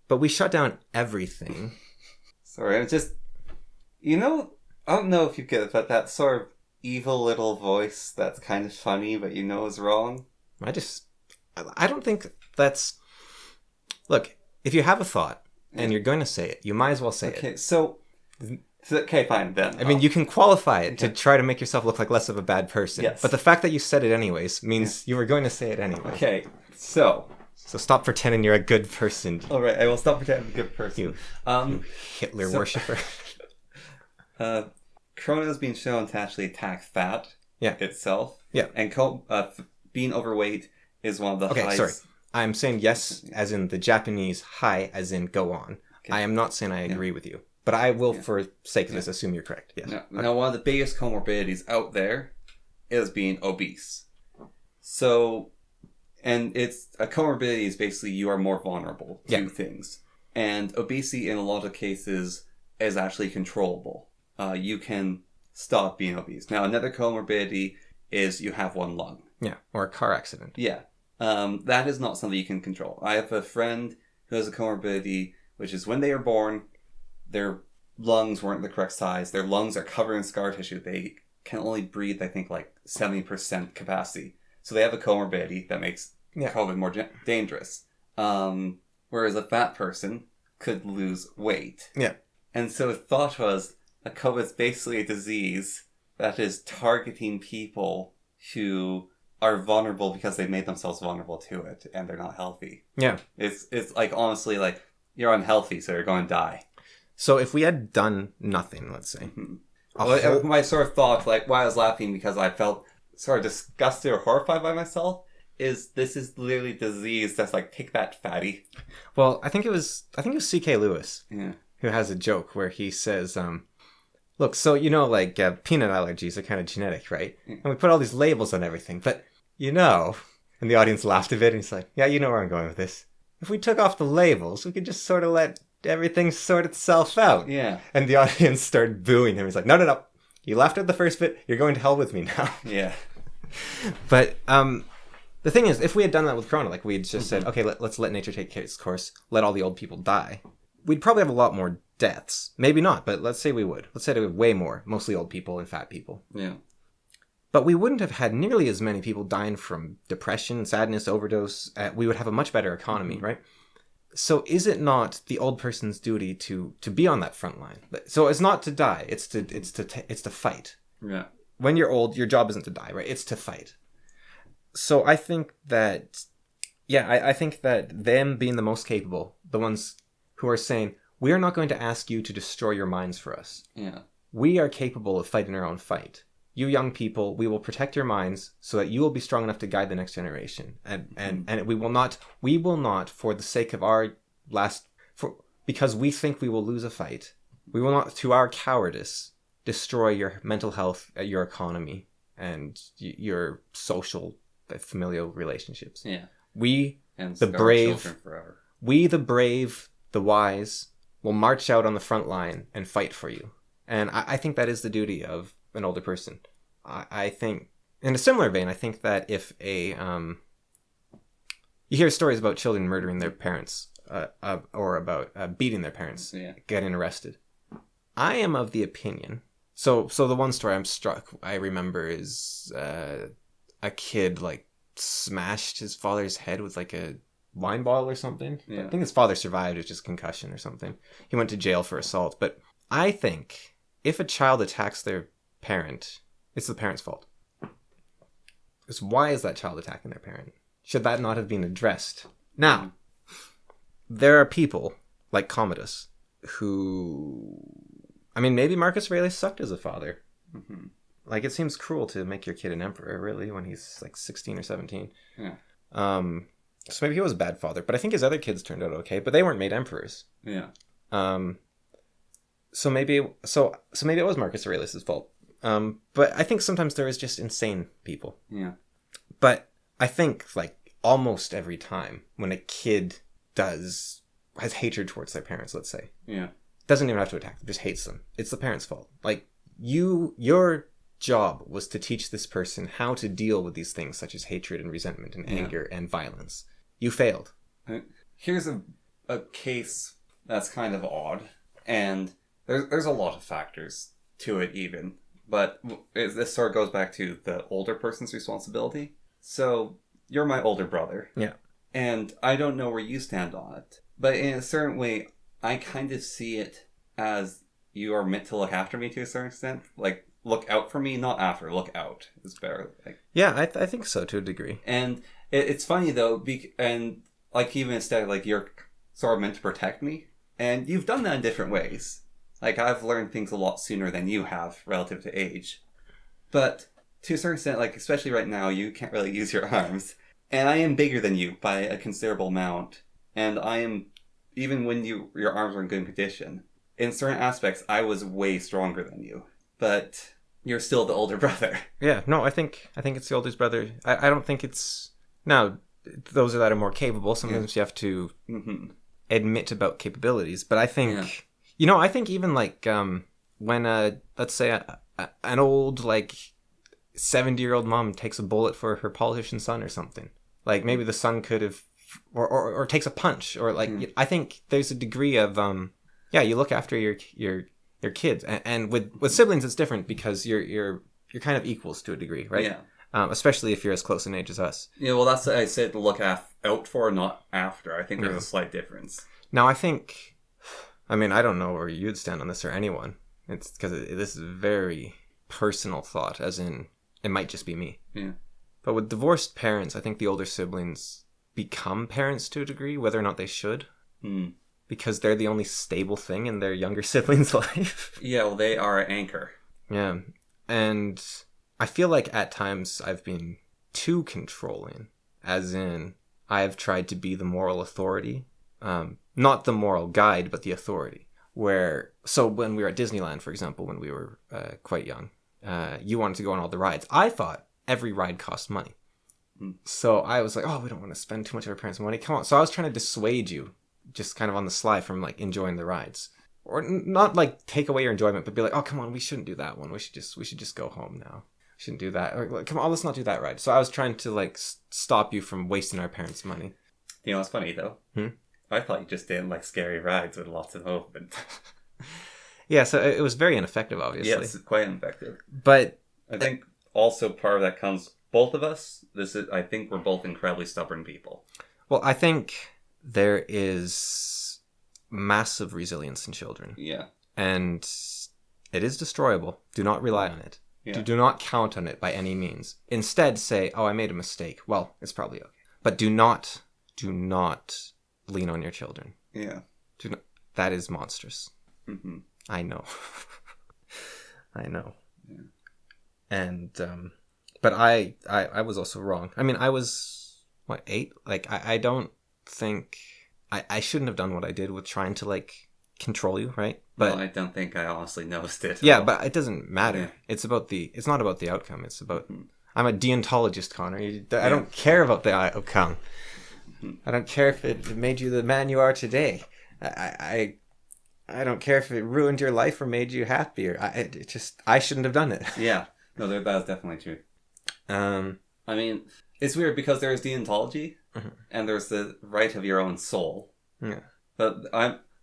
But we shut down everything. Sorry, I'm just... You know, I don't know if you get it, but that sort of evil little voice that's kind of funny, but you know is wrong. I don't think that's... Look, if you have a thought and you're going to say it, you might as well say it. Okay, so okay, fine then. I mean, you can qualify it to try to make yourself look like less of a bad person. Yes. But the fact that you said it anyways means you were going to say it anyway. Okay, so stop pretending you're a good person. All right, I will stop pretending I'm a good person. You Hitler worshipper. Corona is being shown to actually attack fat itself. Yeah. And being overweight is one of the Okay, highest. sorry. I'm saying yes, as in the Japanese hi, as in go on. Okay. I am not saying I agree with you. But I will, for sake of this, assume you're correct. Yes. Now, one of the biggest comorbidities out there is being obese. So, and it's a comorbidity is basically you are more vulnerable to things. And obesity, in a lot of cases, is actually controllable. You can stop being obese. Now, another comorbidity is you have one lung. Yeah, or a car accident. Yeah. That is not something you can control. I have a friend who has a comorbidity, which is when they are born, their lungs weren't the correct size. Their lungs are covered in scar tissue. They can only breathe, I think, like 70% capacity. So they have a comorbidity that makes COVID more dangerous. Whereas a fat person could lose weight. Yeah. And so the thought was that COVID is basically a disease that is targeting people who are vulnerable because they made themselves vulnerable to it and they're not healthy. Yeah. It's like, honestly, like, you're unhealthy, so you're going to die. So if we had done nothing, let's say. My sort of thought, like, why I was laughing because I felt sort of disgusted or horrified by myself, is this is literally disease that's like, take that, fatty. Well, I think it was C.K. Lewis who has a joke where he says, look, so, like, peanut allergies are kind of genetic, right? And we put all these labels on everything, but, and the audience laughed a bit, and he's like, yeah, you know where I'm going with this. If we took off the labels, we could just sort of let everything sort itself out. Yeah. And the audience started booing him. He's like, no. You laughed at the first bit. You're going to hell with me now. Yeah. But the thing is, if we had done that with Corona, like we had just said, okay, let's let nature take its course, let all the old people die, we'd probably have a lot more deaths. Maybe not, but let's say we would. Let's say we have way more, mostly old people and fat people. Yeah. But we wouldn't have had nearly as many people dying from depression, sadness, overdose. We would have a much better economy, right? So is it not the old person's duty to be on that front line? So it's not to die. It's to fight. Yeah. When you're old, your job isn't to die, right? It's to fight. So I think that, I think that them being the most capable, the ones who are saying, we are not going to ask you to destroy your minds for us. Yeah. We are capable of fighting our own fight. You young people, we will protect your minds so that you will be strong enough to guide the next generation. And we will not, for the sake of because we think we will lose a fight, we will not, to our cowardice, destroy your mental health, your economy, and your social, familial relationships. Yeah. We, and the brave, the wise, will march out on the front line and fight for you. And I think that is the duty of an older person. I think, in a similar vein, I think that if you hear stories about children murdering their parents, or about beating their parents, getting arrested. I am of the opinion. So the one story I remember is a kid like smashed his father's head with like a wine bottle or something. I think his father survived. It was just concussion or something. He went to jail for assault. But I think if a child attacks their parent, it's the parent's fault. Because why is that child attacking their parent? Should that not have been addressed? Now, there are people like Commodus who, maybe Marcus Aurelius sucked as a father. Mm-hmm. Like, it seems cruel to make your kid an emperor, really, when he's like 16 or 17. Yeah. So maybe he was a bad father, but I think his other kids turned out okay, but they weren't made emperors. Yeah. So maybe it was Marcus Aurelius' fault. But I think sometimes there is just insane people. Yeah. But I think like almost every time when a kid has hatred towards their parents, let's say. Yeah. Doesn't even have to attack them, just hates them. It's the parents' fault. Like your job was to teach this person how to deal with these things such as hatred and resentment and anger and violence. You failed. Here's a case that's kind of odd, and there's a lot of factors to it even, but this sort of goes back to the older person's responsibility. So you're my older brother. Yeah. And I don't know where you stand on it, but in a certain way, I kind of see it as you are meant to look after me to a certain extent. Like, look out for me, not after. Look out is better. Like, yeah, I think so to a degree. And it's funny though, and like even instead, like you're sort of meant to protect me, and you've done that in different ways. Like I've learned things a lot sooner than you have relative to age, but to a certain extent, like, especially right now, you can't really use your arms. And I am bigger than you by a considerable amount. And I am, even when your arms are in good condition, in certain aspects, I was way stronger than you. But you're still the older brother. Yeah, no, I think it's the oldest brother. I don't think it's... Now, those that are more capable, sometimes you have to admit about capabilities. But I think, I think even like when, let's say, an old, like, 70-year-old mom takes a bullet for her politician son or something. Like, maybe the son could have... Or takes a punch. Or, like, I think there's a degree of... you look after your kids. And with siblings, it's different because you're kind of equals to a degree, right? Yeah. Especially if you're as close in age as us. Yeah, well, that's what I said to look out for, not after. I think there's a slight difference. Now, I think... I mean, I don't know where you'd stand on this or anyone. It's because this is a very personal thought, as in, it might just be me. Yeah. But with divorced parents, I think the older siblings become parents to a degree, whether or not they should. Because they're the only stable thing in their younger siblings' life. Yeah, well, they are an anchor. Yeah. And I feel like at times I've been too controlling, as in I have tried to be the moral authority. Not the moral guide, but the authority. So when we were at Disneyland, for example, when we were quite young, you wanted to go on all the rides. I thought every ride cost money. So I was like, we don't want to spend too much of our parents' money. Come on. So I was trying to dissuade you, just kind of on the sly, from like enjoying the rides. Or not like take away your enjoyment, but be like, come on, we shouldn't do that one. We should just go home now. We shouldn't do that. Or come on, let's not do that ride. So I was trying to like stop you from wasting our parents' money. You know what's funny though? I thought you just didn't like scary rides with lots of movement. Yeah, so it was very ineffective, obviously. Yes, quite ineffective. But I think also part of that comes, both of us, I think we're both incredibly stubborn people. Well, I think there is massive resilience in children. Yeah. And it is destroyable. Do not rely on it. Yeah. Do not count on it by any means. Instead, say, I made a mistake. Well, it's probably okay. But do not lean on your children. Yeah. That is monstrous. Mm-hmm. I know. I know. Yeah. And, but I was also wrong. I mean, I was, 8? Like, I don't think, I shouldn't have done what I did with trying to, like, control you, right? But I don't think I honestly noticed it. Yeah, but it doesn't matter. Yeah. It's not about the outcome. It's about, I'm a deontologist, Connor. I don't care about the outcome. I don't care if it made you the man you are today. I don't care if it ruined your life or made you happier. I shouldn't have done it. Yeah. No, that's definitely true. I mean, it's weird because there's deontology and there's the right of your own soul. Yeah. But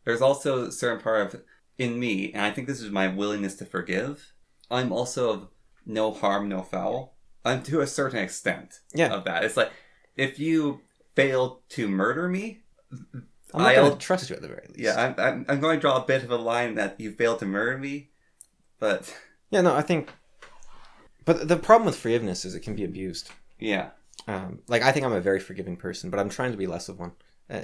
there's also a certain part of, in me, and I think this is my willingness to forgive, I'm also of no harm, no foul. I'm to a certain extent of that. It's like, if you fail to murder me, I'm not going to trust you at the very least. Yeah, I'm going to draw a bit of a line that you failed to murder me, but... Yeah, no, I think... But the problem with forgiveness is it can be abused. Yeah. I think I'm a very forgiving person, but I'm trying to be less of one,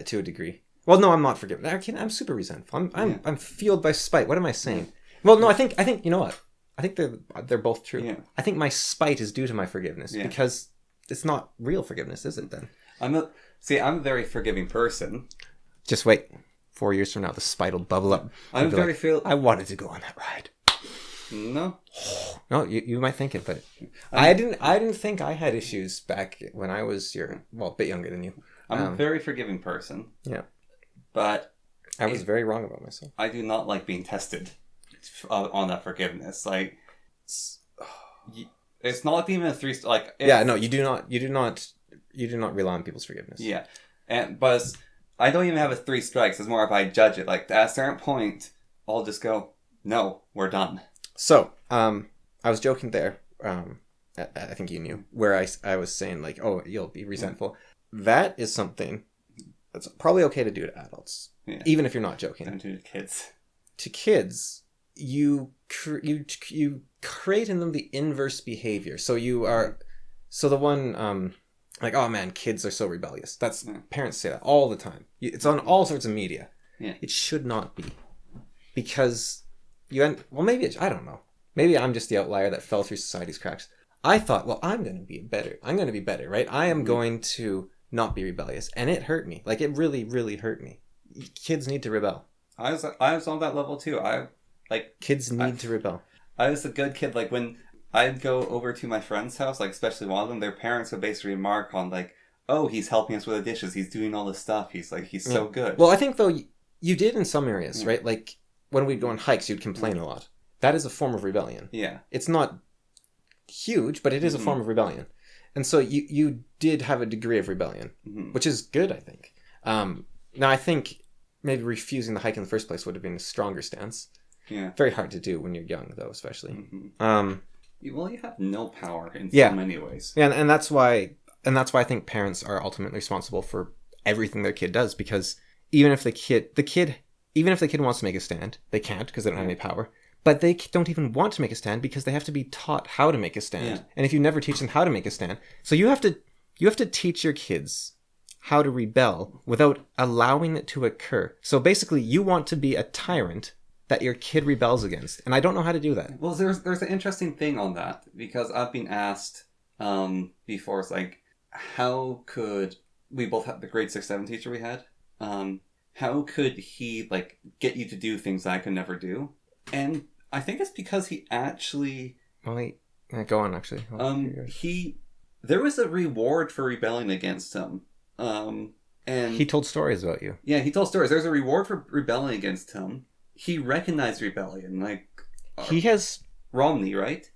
to a degree. Well, no, I'm not forgiving. I'm super resentful. I'm fueled by spite. What am I saying? Well, no, I think you know what? I think they're both true. Yeah. I think my spite is due to my forgiveness because it's not real forgiveness, is it? Then I'm a very forgiving person. Just wait. 4 years from now, the spite will bubble up. I'm very I wanted to go on that ride. No. No, you might think it, but I didn't think I had issues back when I was a bit younger than you. I'm a very forgiving person. Yeah. But I was very wrong about myself. I do not like being tested on that forgiveness. Like, it's not like even a 3 like. Yeah, no, you do not rely on people's forgiveness. Yeah, but I don't even have a 3 strikes. It's more if I judge it. Like, at a certain point, I'll just go, no, we're done. So, I was joking there. I think you knew where I was saying like, you'll be resentful. That is something that's probably okay to do to adults, even if you're not joking. Don't do to kids. To kids, you create in them the inverse behavior. So the one like, oh man, kids are so rebellious. Parents say that all the time. It's on all sorts of media. Yeah. It should not be, because maybe I don't know. Maybe I'm just the outlier that fell through society's cracks. I thought, well, I'm going to be better, right? I am going to not be rebellious. And it hurt me. Like, it really, really hurt me. Kids need to rebel. I was on that level too. Kids need to rebel. I was a good kid. Like, when I'd go over to my friend's house, like, especially one of them, their parents would basically remark on, like, oh, he's helping us with the dishes. He's doing all this stuff. He's so good. Well, I think, though, you did in some areas, right? Like, when we'd go on hikes, you'd complain a lot. That is a form of rebellion. Yeah. It's not huge, but it is a form of rebellion. And so you did have a degree of rebellion, which is good, I think. Now, I think maybe refusing the hike in the first place would have been a stronger stance. Yeah. Very hard to do when you're young, though, especially. Well, you have no power in so many ways. Yeah, and that's why I think parents are ultimately responsible for everything their kid does, because even if the kid wants to make a stand, they can't because they don't have any power. But they don't even want to make a stand because they have to be taught how to make a stand. Yeah. And if you never teach them how to make a stand, so you have to teach your kids how to rebel without allowing it to occur. So basically, you want to be a tyrant that your kid rebels against, and I don't know how to do that. Well, there's an interesting thing on that, because I've been asked before. It's like, how could we both have the grade 6-7 teacher we had? How could he like get you to do things I could never do? And I think it's because he actually... Well, wait. Go on, actually. There was a reward for rebelling against him. And he told stories about you. Yeah, he told stories. There's a reward for rebelling against him. He recognized rebellion. Like, he has... Romney, right?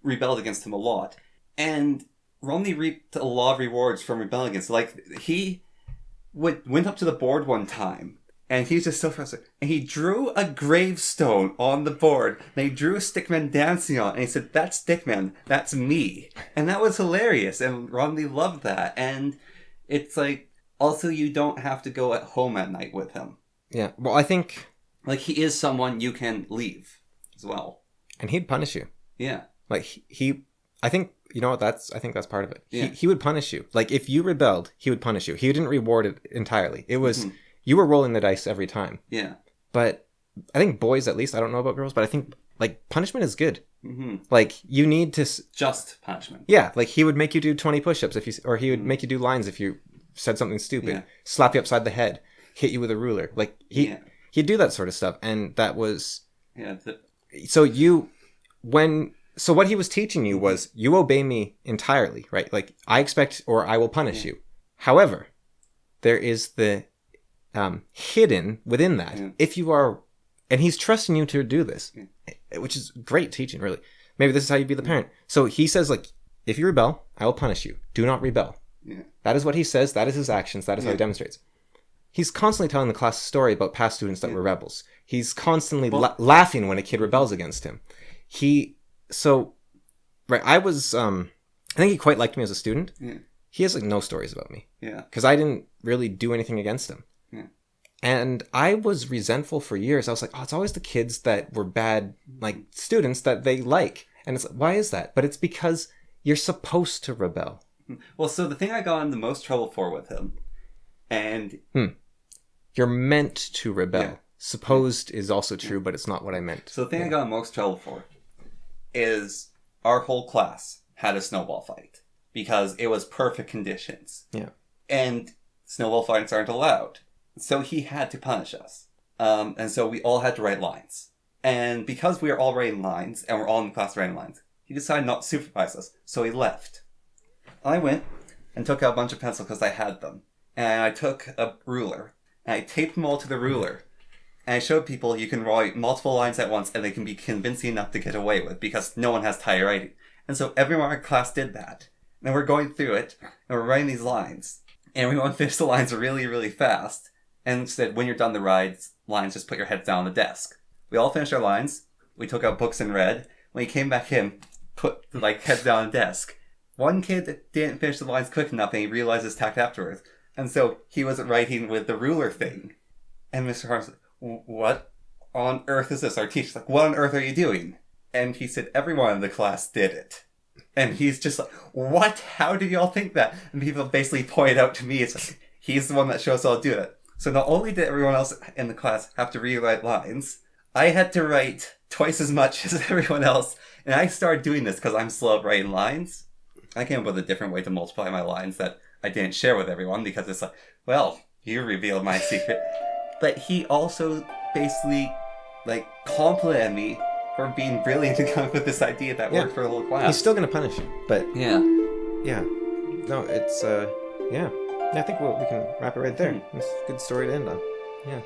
Rebelled against him a lot. And Romney reaped a lot of rewards from rebelling against him. Like, he went up to the board one time, and he's just so frustrated. And he drew a gravestone on the board. And he drew a stickman dancing on it. And he said, "That's Stickman. That's me." And that was hilarious. And Romney loved that. And it's like, also, you don't have to go at home at night with him. Yeah. Well, I think... Like, he is someone you can leave as well. And he'd punish you. Yeah. Like, I think, you know what, I think that's part of it. Yeah. He would punish you. Like, if you rebelled, he would punish you. He didn't reward it entirely. It was... You were rolling the dice every time. Yeah. But I think boys, at least, I don't know about girls, but I think, like, punishment is good. Like, you need to... Just punishment. Yeah, like, he would make you do 20 push-ups, or he would make you do lines if you said something stupid, slap you upside the head, hit you with a ruler. Like, he'd do that sort of stuff, and that was... Yeah. So what he was teaching you was, you obey me entirely, right? Like, I expect, or I will punish you. However, there is the... hidden within that, if you are, and he's trusting you to do this, which is great teaching, really. Maybe this is how you be the parent. So he says, like, if you rebel, I will punish you. Do not rebel. That is what he says. That is his actions. That is how he demonstrates. He's constantly telling the class a story about past students that were rebels. He's constantly laughing when a kid rebels against him. I think he quite liked me as a student. He has, like, no stories about me. Because I didn't really do anything against him. And I was resentful for years. I was like, oh, it's always the kids that were bad, like, students that they like. And it's like, why is that? But it's because you're supposed to rebel. Well, so the thing I got in the most trouble for with him, and... You're meant to rebel. Supposed is also true, but it's not what I meant. So the thing I got in most trouble for is our whole class had a snowball fight. Because it was perfect conditions. Yeah. And snowball fights aren't allowed. So he had to punish us. And so we all had to write lines. And because we were all writing lines, and we're all in the class writing lines, he decided not to supervise us. So he left. I went and took out a bunch of pencils because I had them. And I took a ruler. And I taped them all to the ruler. And I showed people you can write multiple lines at once and they can be convincing enough to get away with because no one has tie writing. And so everyone in our class did that. And we're going through it, and we're writing these lines. And everyone finished the lines really, really fast. And said, when you're done the lines, just put your heads down on the desk. We all finished our lines. We took out books and read. When he came back in, put, like, heads down on the desk. One kid didn't finish the lines quick enough, and he realized his tact afterwards. And so he wasn't writing with the ruler thing. And Mr. Harms said, "What on earth is this?" Our teacher's like, "What on earth are you doing?" And he said, "Everyone in the class did it." And he's just like, "What? How did y'all think that?" And people basically point out to me, it's like, he's the one that shows I'll do it. So not only did everyone else in the class have to rewrite lines, I had to write twice as much as everyone else And I started doing this because I'm slow at writing lines. I came up with a different way to multiply my lines that I didn't share with everyone because it's like, well, you revealed my secret. But he also basically, like, complimented me for being brilliant to come up with this idea that worked for a whole class. He's still going to punish you, but... Yeah. Yeah. No, it's, yeah. I think we can wrap it right there. It's a good story to end on. Yeah.